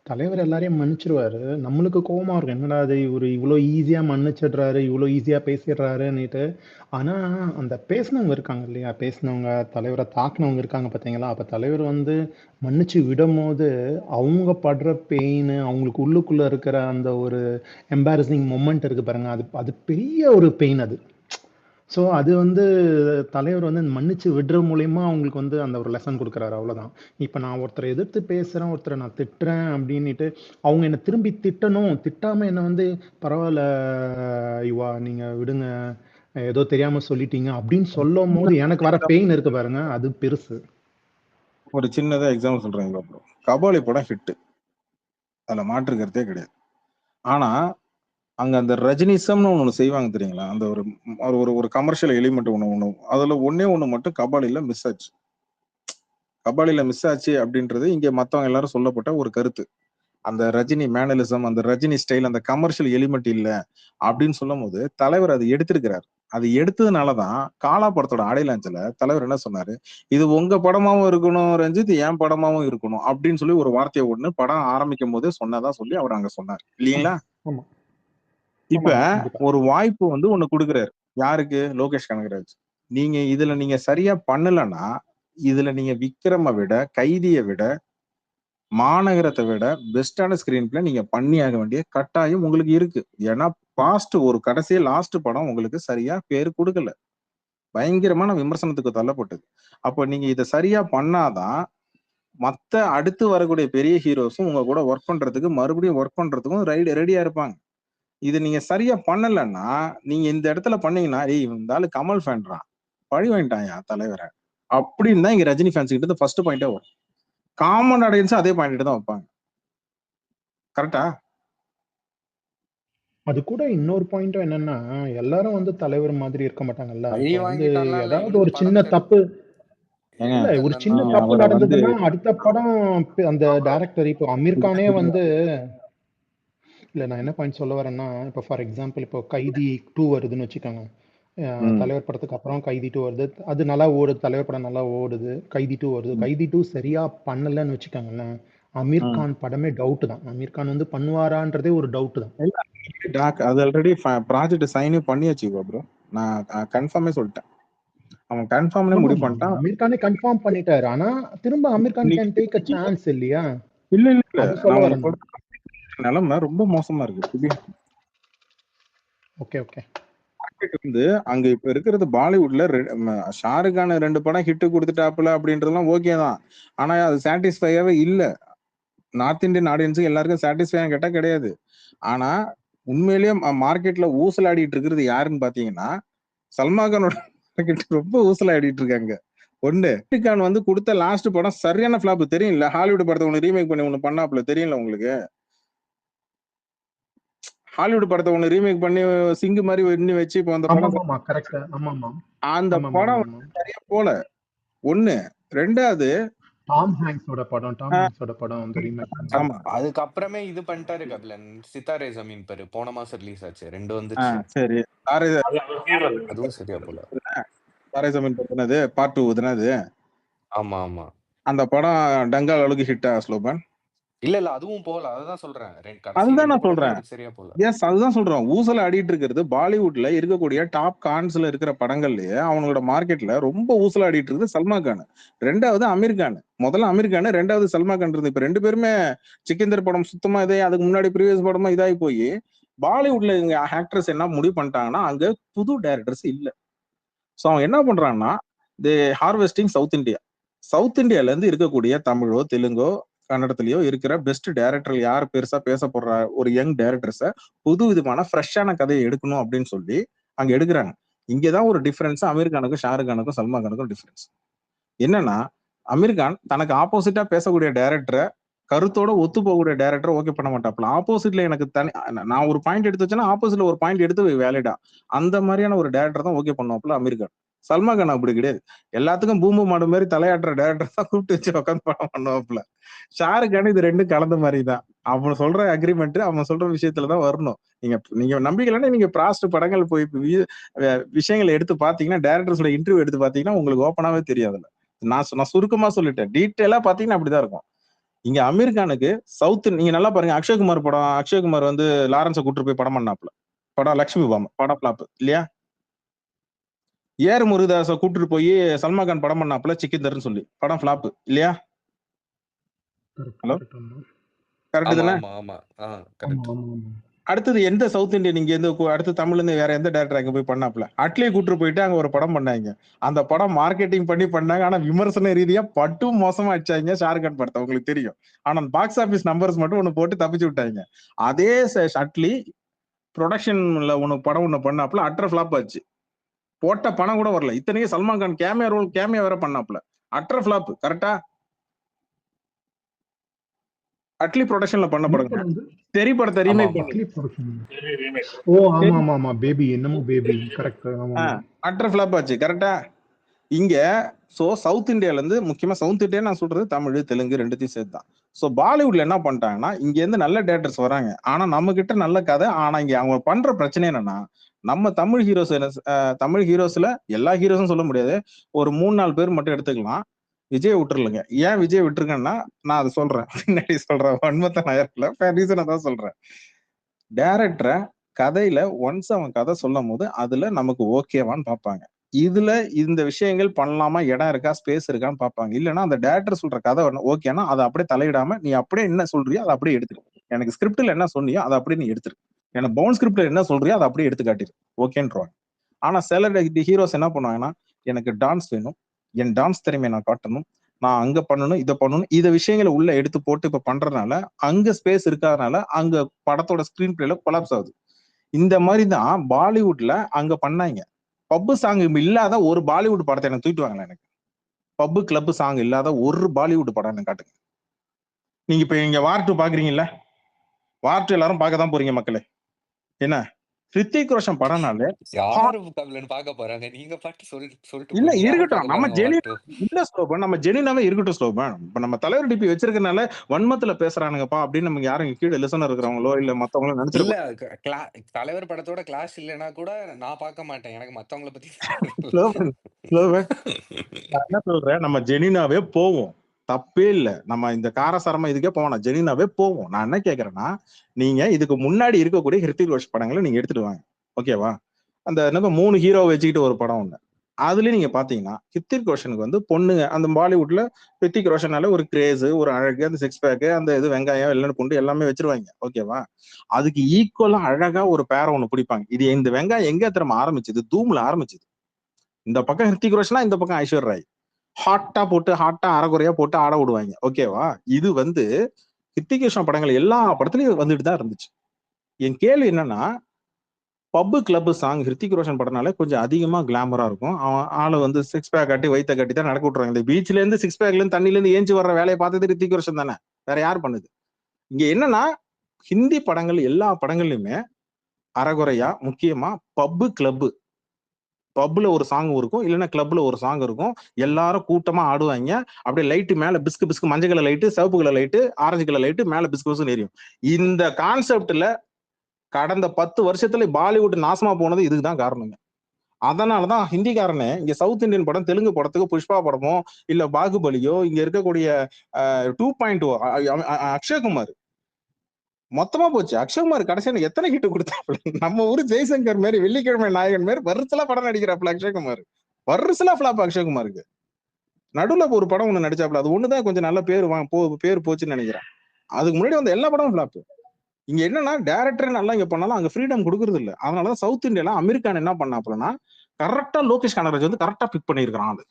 தலைவர் எல்லாரையும் மன்னிச்சிருவாரு. நம்மளுக்கு கோவமா இருக்கும். என்னடா இது இவரு இவ்ளோ ஈஸியா மன்னிச்சிடுறாரு, இவ்ளோ ஈஸியா பேசிடுறாருன்னுட்டு. ஆனா, அந்த பேசினவங்க இருக்காங்க இல்லையா? பேசினவங்க, தலைவர தாக்குனவங்க இருக்காங்க பார்த்தீங்களா? அப்ப தலைவர் வந்து மன்னிச்சு விடும்போது, அவங்க படுற பெயினு, அவங்களுக்கு உள்ளுக்குள்ள இருக்கிற அந்த ஒரு எம்பாரஸிங் மொமெண்ட் இருக்கு பாருங்க. அது அது பெரிய ஒரு பெயின் அது. ஸோ அது வந்து தலைவர் வந்து மன்னிச்சு விடுற மூலியமா அவங்களுக்கு வந்து அந்த ஒரு லெசன் குடுக்குறாரு அவ்வளோதான். இப்ப நான் ஒருத்தர எதிர்த்து பேசுறேன், ஒருத்தர நான் திட்டுறேன் அப்படின்னுட்டு, அவங்க என்ன திரும்பி திட்டணும். திட்டாம என்ன வந்து பரவால்ல யுவா நீங்க விடுங்க. ஏதோ தெரியாம சொல்லிட்டீங்க அப்படின்னு சொல்லும்போது எனக்கு வர பெயின் இருக்கு பாருங்க. அது பெருசு. ஒரு சின்னதா எக்ஸாம்பிள் சொல்றேன் ப்ரோ. கபாலி படம் ஹிட். அதுல மாற்று கருத்தே கிடையாது. ஆனா அங்க அந்த ரஜினிசம்னு ஒண்ணு செய்வாங்க தெரியுங்களா? அந்த ஒரு ஒரு ஒரு கமர்ஷியல் எலிமெண்ட் ஒண்ணு அதுல ஒண்ணு மட்டும் கபாலில மிஸ் ஆச்சு. கபாலில மிஸ் ஆச்சு அப்படின்றது இங்க மத்தவங்க எல்லாரும் சொல்லப்பட்ட ஒரு கருத்து. அந்த ரஜினி மேனலிசம், அந்த ரஜினி ஸ்டைல், அந்த கமர்ஷியல் எலிமெண்ட் இல்ல அப்படின்னு சொல்லும்போது தலைவர் அது எடுத்திருக்கிறார். அது எடுத்ததுனாலதான் காலா படத்தோட ஆடியன்ஸ்ல தலைவர் என்ன சொன்னாரு, இது உங்க படமாவும் இருக்கணும் ரஞ்சித், என் படமாவும் இருக்கணும் அப்படின்னு சொல்லி ஒரு வார்த்தையை ஒண்ணு படம் ஆரம்பிக்கும் போதே சொன்னதா சொல்லி அவர் அங்க சொன்னார் இல்லீங்களா? ஆமா. இப்ப ஆமாங்க. கண்டிப்பா. ஒரு வாய்ப்பு வந்து ஒண்ணு கொடுக்குறாரு. யாருக்கு? லோகேஷ் கனகராஜ். இதுல நீங்க சரியா பண்ணலன்னா, இதுல நீங்க விக்ரம விட, கைதியை விட, மாநகரத்தை விட பெஸ்டான ஸ்கிரீன் பிளே நீங்க பண்ணியாக வேண்டிய கட்டாயம் உங்களுக்கு இருக்கு. ஏன்னா பாஸ்ட் ஒரு கடைசியா லாஸ்ட் படம் உங்களுக்கு சரியா பேரு கொடுக்கல. பயங்கரமான விமர்சனத்துக்கு தள்ளப்பட்டது. அப்ப நீங்க இதை சரியா பண்ணாதான் மத்த அடுத்து வரக்கூடிய பெரிய ஹீரோஸும் உங்க கூட ஒர்க் பண்றதுக்கு மறுபடியும் ஒர்க் பண்றதுக்கும் ரெடியா இருப்பாங்க. இது நீங்க சரியா பண்ணலன்னா, நீங்க இந்த இடத்துல பண்ணீங்கன்னா, "ஏய் இந்த ஆளு கமல் ஃபேன்றான். பழி வாங்கிட்டான்யா தலைவர." அப்படின்னு தான் இங்க ரஜினி ஃபேன்ஸ் கிட்ட இருந்து ஃபர்ஸ்ட் பாயிண்டே வரும். காமன் ஆடியன்ஸும் அதே பாயிண்ட் தான் வைப்பாங்க. கரெக்ட்டா? அது கூட இன்னொரு பாயிண்ட்டும் என்னன்னா, எல்லாரும் வந்து தலைவர் மாதிரி இருக்க மாட்டாங்கல்ல. பழி இப்ப வந்து வாங்கிட்டான்லாம் இல்ல. ஏதாவது இவனுக்கு ஒரு படம் சின்ன தப்பு ஏங்க இல்ல ஒரு தெரியலன்னா சின்ன நீங்க தப்பு அவர வந்து நடந்ததுன்னா, அடுத்த படம் அந்த டைரக்டர் இப்போ அமீர் கானே வந்து இல்ல நான் என்ன பாயிண்ட் சொல்ல வரேன்னா, இப்போ ஃபார் எக்ஸாம்பிள் இப்போ கைதி 2 வருதுன்னு வச்சுக்கோங்க. ம். தலைவர் படத்துக்கு அப்புறம் கைதி 2 வருது. அது நல்லா ஓடுது. தலைவர் படம் நல்லா ஓடுது. கைதி 2 வருது. ம். கைதி 2 சரியா பண்ணலன்னு வச்சுக்கோங்களேன். அமீர் ம். கான் படமே டவுட் தான். அமீர் கான் வந்து பண்ணுவாரான்றதே ஒரு டவுட் தான். இல்ல அது ஆல்ரெடி ப்ராஜெக்ட் சைனே பண்ணியாச்சு ப்ரோ. நான் கன்ஃபார்மே சொல்லிட்டேன். அவன் கன்ஃபார்ம்னே முடிவு ஆமாமா. பண்ணிட்டான். அமீர் கானே கன்ஃபார்ம் பண்ணிட்டாரு. ஆனா திரும்ப Aamir Khan can take a இன்னைக்கு சான்ஸ் இல்லையா? இல்ல இல்ல இல்ல. அது சொல்ல நான் வரேன் உங்களுக்கு நான். சொல்ற நிலைமை ரொம்ப மோசமா இருக்கு. Okay, okay. மார்க்கெட் வந்து அங்க இப்ப இருக்கிறது பாலிவுட்ல ஷாருக் கான் 2 படம் ஹிட் கொடுத்துட்டாப்புல அப்படின்றதெல்லாம் ஓகே தான். ஆனா அது சாட்டிஸ்ஃபையாவே இல்ல. நார்த் இந்தியன் ஆடியன்ஸுக்கு எல்லாருக்கும் சாட்டிஸ்ஃபையா கேட்டா கிடையாது. ஆனா உண்மையிலேயே மார்க்கெட்ல ஊசலாடிட்டு இருக்கிறது யாருன்னு பாத்தீங்கன்னா, சல்மான் கானோட மார்க்கெட் ரொம்ப ஊசலாடிட்டு இருக்காங்க. ஒண்ணு ஷாருக் கான் வந்து கொடுத்த லாஸ்ட் படம் சரியான ஃபிளாப் தெரியும்ல. ஹாலிவுட் படத்தை ஒண்ணு ரீமேக் பண்ணி ஒண்ணு பண்ணாப்புல தெரியும்ல உங்களுக்கு. ஹாலிவுட் படத்தை ஒண்ணு ரீமேக் பண்ணி சிங்கு மாதிரி பண்ணி வச்சு இப்போ அந்த படம் ஆமாமாமா. கரெக்ட். ஆமாமா. அந்த படம் ஆமாமாமாமா. சரியா போல. ஒண்ணு. 2வது டாம் ஹாங்க்ஸோட படம் வந்து ரீமேக் பண்ணாங்க. ஆமா. அதுக்கப்புறமே இது பண்ணிட்டாரு கபிலன். சித்தாரே ஜமீன் பர் போன மாசம் ரிலீஸ் ஆச்சு. 2 ஆ, வந்துச்சு. சரி. தாரே அது அவர் hero அது. அதுவும் சரியா போல. தாரே ஜமீன் பர் தானே பார்ட் 2 தானே அது. ஆமா, ஆமா. அந்த படம் டங்கால் அளவுக்கு ஹிட்டா ஸ்லோபன்? இல்ல அதுவும் போல. அதுதான் சொல்றேன். கடைசி அதுதான் 2 நான் படமும் சொல்றேன். அவருக்கு சரியா போல. எஸ் அதுதான் சொல்றேன். ஊசல ஆடிட்டு இருக்கிறது பாலிவுட்ல இருக்கக்கூடிய டாப் கான்ஸ்ல இருக்கிற படங்கள்லயே அவனோட மார்க்கெட்ல ரொம்ப ஊசல ஆடிட்டு இருக்குது சல்மான் கான். 2வது அமீர் கான். முதல்ல அமீர் கான், 2வது சல்மான் கான் இருந்து இப்ப 2 பேருமே சிக்கந்தர் படம் சுத்தமா இதே அதுக்கு முன்னாடி ப்ரீவியஸ் படமா இதாகி போய் பாலிவுட்ல இங்க ஆக்டர்ஸ் என்ன முடிவு பண்ணிட்டாங்கன்னா அங்க புது டைரக்டர்ஸ் இல்ல. சோ அவன் என்ன பண்றான்னா தே ஹார்வெஸ்டிங் சவுத் இந்தியா. சவுத் இந்தியால இருந்து இருக்கக்கூடிய தமிழோ தெலுங்கோ கன்னடத்திலயோ இருக்கிற பெஸ்ட் டைரக்டர் யார் பெருசா பேச போடுற ஒரு யங் டைரக்டர்ஸ புது விதமான ஃப்ரெஷ்ஷான கதையை எடுக்கணும் அப்படின்னு சொல்லி அங்க எடுக்கிறாங்க. இங்கதான் ஒரு டிஃபரன்ஸ் அமீர் கானுக்கும் ஷாருக் கானுக்கும் சல்மான் கானுக்கும் டிஃபரன்ஸ் என்னன்னா, அமீர் கான் தனக்கு ஆப்போசிட்டா பேசக்கூடிய டைரக்டரை கருத்தோட ஒத்து போகக்கூடிய டைரக்டர் ஓகே பண்ண மாட்டாப்ல. ஆப்போசிட்ல எனக்கு தனி நான் ஒரு பாயிண்ட் எடுத்து வச்சேன்னா ஆப்போசிட்ல ஒரு பாயிண்ட் எடுத்து வேலிடா அந்த மாதிரியான ஒரு டைரக்டர் தான் ஓகே பண்ணுவாப்ல அமீர் கான். சல்மான் கான் அப்படி கிடையாது. எல்லாத்துக்கும் பூம்பு மாடு மாதிரி தலையாட்டுற டைரக்டர் தான் கூப்பிட்டு வச்சு உட்காந்து படம் பண்ணுவாப்ல. ஷாருக் கான் இது 2 கலந்த மாதிரி தான். அவன் சொல்ற அக்ரிமெண்ட் அவன் சொல்ற விஷயத்துலதான் வரணும். நீங்க நம்பிக்கலைன்னா நீங்க பிராஸ்ட் படங்கள் போய் விஷயங்களை எடுத்து பாத்தீங்கன்னா டைரக்டர்ஸோட இன்டர்வியூ எடுத்து பாத்தீங்கன்னா உங்களுக்கு ஓப்பனாவே தெரியாதுல்ல. நான் சுருக்கமா சொல்லிட்டேன். டீட்டெயிலா பாத்தீங்கன்னா அப்படிதான் இருக்கும். இங்க அமீர் கானுக்கு சவுத், நீங்க நல்லா பாருங்க, அக்ஷய்குமார் படம், அக்ஷய்குமார் வந்து லாரன்ஸை கூட்டு போய் படம் பண்ணாப்ல, படம் லட்சுமி பாம் படம் பிளாப் இல்லையா? ஏர் முருகதாஸை கூட்டிட்டு போய் சல்மான் கான் படம் பண்ணாப்ல சிக்கிந்தர்னு சொல்லி, படம் பிளாப் இல்லையா? ஹலோ, கரெக்ட் தானே? அடுத்தது எந்த சவுத் இந்தியன் இங்க இருந்து அடுத்து தமிழ்ல இருந்து வேற எந்த டேரக்டர் அங்க போய் பண்ணாப்ல? அட்லியை கூட்டு போயிட்டு அங்க ஒரு படம் பண்ணாங்க. அந்த படம் மார்க்கெட்டிங் பண்ணாங்க. ஆனா விமர்சன ரீதியா பட்டு மோசமா அடிச்சாங்க ஷாருக்கான் படத்தை, உங்களுக்கு தெரியும். ஆனா பாக்ஸ் ஆபீஸ் நம்பர்ஸ் மட்டும் ஒண்ணு போட்டு தப்பிச்சு விட்டாங்க. அதே அட்லி ப்ரொடக்ஷன்ல படம் ஒண்ணு பண்ணாப்ல, அட்டர் ஃபிளாப் ஆச்சு. போட்ட பணம் கூட வரல. இத்தனைக்கு சல்மான் கான் கேமியா வேற பண்ணாப்ல, அட்டர் ஃபிளாப். கரெக்டா? அட்லி ப்ரொடக்ஷன்ல பண்ண படங்க. தெரி படத்தை ரீமேக் பண்ணி, ஓ ஆமா ஆமா ஆமா, பேபி என்னமோ பேபி, கரெக்ட். அட்டர் ஃபிளாப் ஆச்சு. கரெக்டா? இங்க சோ சவுத் இந்தியால இருந்து, முக்கியமா சவுத் இந்தியா நான் சொல்றது தமிழ் தெலுங்கு ரெண்டுத்தையும் சேர்த்து தான். சோ பாலிவுட்ல என்ன பண்ணிட்டாங்கன்னா, இங்க இருந்து நல்ல டேரக்டர்ஸ் வராங்க, ஆனா நம்ம கிட்ட நல்ல கதை. ஆனா இங்க அவங்க பண்ற பிரச்சனை என்னன்னா, நம்ம தமிழ் ஹீரோஸ்ல எல்லா ஹீரோஸும் சொல்ல முடியாது, ஒரு 3-4 பேர் மட்டும் எடுத்துக்கலாம். விஜய் விட்டுருலங்க. ஏன் விஜய் விட்டுருக்கேன்னா நான் அதை சொல்றேன், பின்னாடி சொல்றேன். வன்மத்தை நயர்ல ரீசனை தான் சொல்றேன். டேரக்டரை கதையில ஒன்ஸ் அவன் கதை சொல்லும் போது அதுல நமக்கு ஓகேவான்னு பார்ப்பாங்க. இதுல இந்த விஷயங்கள் பண்ணலாமா, இடம் இருக்கா, ஸ்பேஸ் இருக்கான்னு பார்ப்பாங்க. இல்லைன்னா அந்த டேரக்டர் சொல்ற கதை ஓகேன்னா அதை அப்படியே தலையிடாம நீ அப்படியே என்ன சொல்றியோ அதை அப்படியே எடுத்துரு. எனக்கு ஸ்கிரிப்ட்ல என்ன சொன்னியோ அதை அப்படியே நீ எடுத்துரு. எனக்கு பவுன் ஸ்கிரிப்ட்ல என்ன சொல்றியோ அதை அப்படியே எடுத்து காட்டிரு, ஓகேன்றாங்க. ஆனா சில ஹீரோஸ் என்ன பண்ணுவாங்கன்னா, எனக்கு டான்ஸ் வேணும், என் டான்ஸ் திறமையை நான் காட்டணும், நான் அங்க பண்ணணும், இதை பண்ணணும், இதை விஷயங்களை உள்ள எடுத்து போட்டு இப்ப பண்றதுனால அங்க ஸ்பேஸ் இருக்காதனால அங்க படத்தோட ஸ்கிரீன் பிளேல கொலாப்ஸ் ஆகுது. இந்த மாதிரி தான் பாலிவுட்ல அங்க பண்ணாங்க. பப்பு சாங் இல்லாத ஒரு பாலிவுட் படத்தை எனக்கு தூக்கிட்டு வாங்கல. எனக்கு பப்பு கிளப் சாங் இல்லாத ஒரு பாலிவுட் படம் எனக்கு காட்டுங்க. நீங்க இப்ப இங்க வார் 2 பாக்குறீங்கல்ல, வார் 2 எல்லாரும் பார்க்க தான் போறீங்க மக்களே. என்ன ஹிருத்திக் ரோஷன் படம்னாலே பாக்க போறாங்க, நீங்க பாட்டு சொல்லிட்டு இல்ல இருக்கட்டும், நம்ம இல்ல ஸ்லோபன், நம்ம ஜெனினாவே இருக்கட்டும் ஸ்லோபன். இப்ப நம்ம தலைவர் டிபி வச்சிருக்கனால வன்மத்துல பேசுறானுங்கப்பா அப்படின்னு நமக்கு யாரும் கீழே லிசனர் இருக்கிறவங்களோ இல்ல மத்தவங்களோ நினைச்சிருக்கோம். தலைவர் படத்தோட கிளாஸ் இல்லைன்னா கூட நான் பார்க்க மாட்டேன், எனக்கு மத்தவங்கள பத்தி என்ன சொல்றேன், நம்ம ஜெனினாவே போவோம், தப்பே இல்ல. நம்ம இந்த காரசாரமா இதுக்கே போவோம், ஜெனினாவே போவோம். நான் என்ன கேக்குறேன்னா, நீங்க இதுக்கு முன்னாடி இருக்கக்கூடிய ஹிருத்திக் ரோஷன் படங்களை நீங்க எடுத்துட்டு வாங்க, ஓகேவா? அந்த என்ன 3 ஹீரோ வச்சுக்கிட்டு ஒரு படம் ஒண்ணு, அதுலயும் நீங்க பாத்தீங்கன்னா ஹிருத்திக் ரோஷனுக்கு வந்து பொண்ணுங்க, அந்த பாலிவுட்ல ஹிருத்திக் ரோஷனால ஒரு கிரேஸ், ஒரு அழகு, அந்த சிக்ஸ் பேக், அந்த இது வெங்காயம் எல்லாம் கொண்டு எல்லாமே வச்சிருவாங்க, ஓகேவா? அதுக்கு ஈக்குவலா அழகா ஒரு பேரை ஒண்ணு பிடிப்பாங்க. இது இந்த வெங்காயம் எங்க திரும்ப ஆரம்பிச்சது? தூம்ல ஆரம்பிச்சது. இந்த பக்கம் ஹிருத்திக் ரோஷனா, இந்த பக்கம் ஐஸ்வர் ராய், ஹாட்டா போட்டு ஹாட்டா அரைகுறையா போட்டு ஆட விடுவாங்க, ஓகேவா? இது வந்து ஹிருத்திக் ரோஷன் படங்கள் எல்லா படத்துலயும் வந்துட்டு தான் இருந்துச்சு. என் கேள்வி என்னன்னா, பப்பு கிளப் சாங் ஹிருத்திக் ரோஷன் படம்னாலே கொஞ்சம் அதிகமா கிளாமரா இருக்கும். அவன் ஆளு வந்து சிக்ஸ் பேக் கட்டி வைத்த கட்டி தான் நடக்க விட்டுருவாங்க. இந்த பீச்ல இருந்து சிக்ஸ் பேக்ல இருந்து தண்ணில இருந்து ஏஞ்சி வர்ற வேலையை பார்த்தது ஹிருத்திக் ரோஷன் தானே, வேற யார் பண்ணுது? இங்க என்னன்னா, ஹிந்தி படங்கள் எல்லா படங்கள்லயுமே அரைகுறையா, முக்கியமா பப்பு கிளப், பப்ல ஒரு சாங் இருக்கும், இல்லைன்னா கிளப்ல ஒரு சாங் இருக்கும், எல்லாரும் கூட்டமா ஆடுவாங்க. அப்படியே லைட்டு மேல பிஸ்கு பிஸ்கு, மஞ்சள் கலர் லைட்டு, சிவப்பு colour light, orange colour light, மேல பிஸ்கு பிஸ்கு எரியும். இந்த கான்செப்ட்ல கடந்த 10 வருஷத்துல பாலிவுட் நாசமா போனது இதுக்குதான் காரணங்க. அதனாலதான் ஹிந்திக்காரனே இங்க சவுத் இந்தியன் படம், தெலுங்கு படத்துக்கு புஷ்பா படமோ இல்ல பாகுபலியோ, இங்க இருக்கக்கூடிய 2.0 அக்ஷய்குமார் மொத்தமா போச்சு. அக்ஷய்குமார் கடைசியா எத்தனை ஹிட் கொடுத்தாப்புல? நம்ம ஊரு ஜெய்சங்கர் மாதிரி, வெள்ளிக்கிழமை நாயகன் மாதிரி வருஷலா படம் நடிக்கிறாப்புல அக்ஷய்குமார். வருஷலா ஃபிளாப் அக்ஷய்குமாருக்கு. நடுவுல ஒரு படம் ஒண்ணு நடிச்சாப்புல, அது ஒண்ணுதான் கொஞ்சம் நல்ல பேர் போச்சுன்னு நினைக்கிறேன். அதுக்கு முன்னாடி வந்த எல்லா படமும் ஃபிளாப். இங்க என்னன்னா, டேரக்டர் நல்லா இங்க பண்ணாலும் அங்க ஃப்ரீடம் கொடுக்கறது இல்ல. அதனாலதான் சவுத் இந்தியால அமெரிக்கான் என்ன பண்ணாப்புலன்னா, கரெக்டா லோகேஷ் கனகராஜ் வந்து கரெக்டா பிக் பண்ணிருக்கான். அது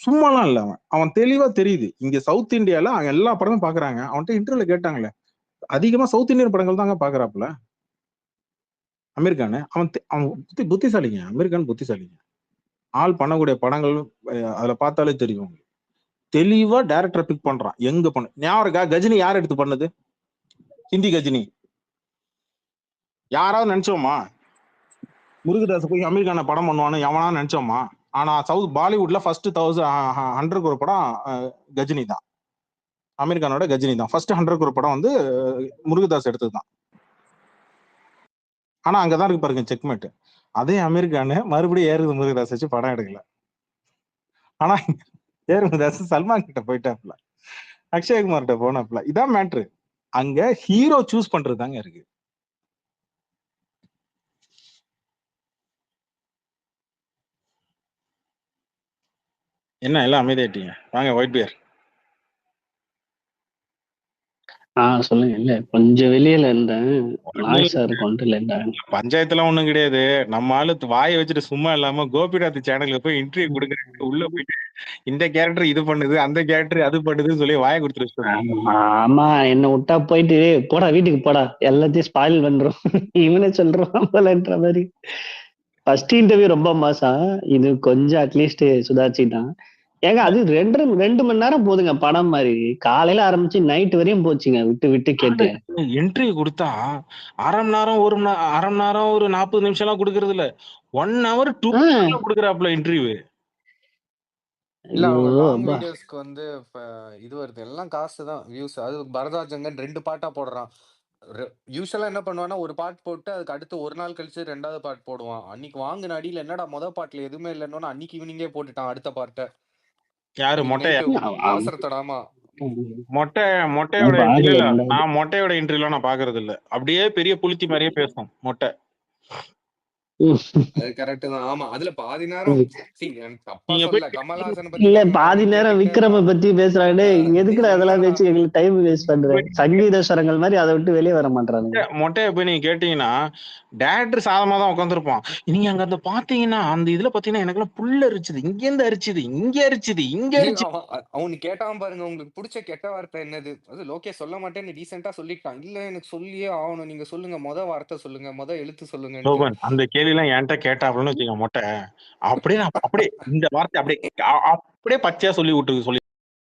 சும்மாலாம் இல்ல, அவன் தெளிவா தெரியுது. இங்க சவுத் இந்தியால அவன் எல்லா படமும் பாக்குறாங்க. அவன்கிட்ட இன்டர்வியூல கேட்டாங்களே, அதிகமா சவுத் இந்தியன் படங்கள் தாங்க பாக்குறாப்புல அமெரிக்கானு. அவன் புத்திசாலிங்க, அமெரிக்கான் புத்திசாலிங்க. ஆள் பண்ணக்கூடிய படங்கள் அதுல பார்த்தாலே தெரியும். தெளிவா டேரக்டர் பிக் பண்றான். எங்க பண்ண ஞாபகம் இருக்கா? கஜினி யார் எடுத்து பண்ணது? ஹிந்தி கஜினி யாராவது நினைச்சோமா? முருகதாஸ் போய் அமெரிக்கான படம் பண்ணுவான்னு எவனா நினைச்சோமா? ஆனா பாலிவுட்ல ஃபர்ஸ்ட் 100 ஒரு படம் கஜினி தான், அமெரிக்கானோட கஜினி தான். ஃபர்ஸ்ட் 100 ஒரு படம் வந்து முருகதாஸ் எடுத்ததுதான். ஆனா அங்கதான் இருக்கு பாருங்க செக்மேட். அதே அமெரிக்கானு மறுபடியும் ஏறு முருகதாஸ் வச்சு படம் எடுக்கல. ஆனா ஏறு முருகதாஸ் சல்மான் கிட்ட போயிட்டாப்ல. அக்ஷயகுமார்கிட்ட போனாப்ல. இதான் மேட்ரு. அங்க ஹீரோ சூஸ் பண்றது தாங்க இருக்கு. என்ன எல்லாம் அமைதியாயிட்டீங்க? வாங்க ஒயிட் பியர். சொல்லுங்க. இல்ல கொஞ்சம் வெளியில இருந்தேன். நாய்ஸா இருக்கும்ட்டு லேட்டா. பஞ்சாயத்துலாம் ஒண்ணும் கிடையாது. நம்ம ஆளு வாயை வச்சுட்டு சும்மா இல்லாம கோபிநாத் சேனலுக்கு போய் இன்டர்வியூ கொடுக்குறேன். உள்ள போயிட்டு இந்த கேரக்டர் இது பண்ணுது, அந்த கேரக்டர் அது பண்ணுதுன்னு சொல்லி வாயை கொடுத்துட்டு ஆமா, என்ன விட்டா போயிட்டு போடா வீட்டுக்கு போடா, எல்லாத்தையும் ஸ்பாயில் பண்றோம் இவனே சொல்றான் போலன்ற மாதிரி. ஃபர்ஸ்ட் இன்டர்வியூ ரொம்ப மாசம். இது கொஞ்சம் அட்லீஸ்ட் சுதாரிச்சுட்டான். ஏங்க அது 2 மணி நேரம் போதுங்க படம் மாதிரி. காலையில ஆரம்பிச்சு நைட் வரையும் போச்சுங்க விட்டு விட்டு கேட்டு. இன்டர்வியூ கொடுத்தா அரை மணி நேரம் அரை மணி நேரம் ஒரு 40 நிமிஷம் எல்லாம் கொடுக்கறது இல்ல. 1 hour 2 கொடுக்குறாப்ல இன்டர்வியூ. இல்ல அவங்க லாங் வீடியோஸ்க்கு வந்து இது வருது, எல்லாம் காசு தான் வியூஸ். அது பரதராஜங்கன் 2 பார்ட்டா போடுறான். யூஸ்வலா என்ன பண்ணுவான்னா ஒரு பார்ட் போட்டு அதுக்கு அடுத்து ஒரு நாள் கழிச்சு 2வது பார்ட் போடுவான். அன்னைக்கு வாங்கின அடியில என்னடா முதல் பார்ட்ல எதுவுமே இல்லைன்னு அன்னைக்கு ஈவினிங்கே போட்டுட்டான் அடுத்த பார்ட்ட. யாரு மொட்டையா? அவசரத்தடாமா மொட்டையோட இல்ல நான் மொட்டையோட இன்டர்வியூல நான் பாக்குறது இல்ல. அப்படியே பெரிய புளித்தி மாதிரியே பேசும் மொட்டை. அது கரெக்ட் தான். ஆமா, அதுல பாதி நேரம் கமல்ஹாசன் இல்ல பாதி நேரம் விக்ரம பத்தி பேசுறாங்க. எதுக்குடா அதெல்லாம் பேச்சு எங்களுக்கு டைம் வேஸ்ட் பண்றேன். சங்கீத ஸ்வரங்கள் மாதிரி அதை விட்டு வெளியே வர மாட்டாங்க. மொட்டையை போய் நீங்க கேட்டீங்கன்னா டேரக்டர் சாதமா தான் உட்காந்துருப்பான். நீங்க அங்க அந்த பாத்தீங்கன்னா அந்த இதுல பாத்தீங்கன்னா எனக்கு எல்லாம் புல்ல அரிச்சுது, இங்க இருந்து அரிச்சுது, இங்க அரிச்சுது, இங்க அரிச்சு. அவனு கேட்டான் பாருங்க, உங்களுக்கு பிடிச்ச கெட்ட வார்த்தை என்னது? அது லோகேஷ் சொல்ல மாட்டேன்னு டீசெண்டா சொல்லிட்டான். இல்ல எனக்கு சொல்லியே ஆகணும், நீங்க சொல்லுங்க, வார்த்தை சொல்லுங்க, எழுத்து சொல்லுங்க. அந்த கேள்வி எல்லாம் என்கிட்ட கேட்டாப்லன்னு வச்சுக்கோங்க மொட்டை. அப்படியே இந்த வார்த்தை அப்படியே பச்சையா சொல்லி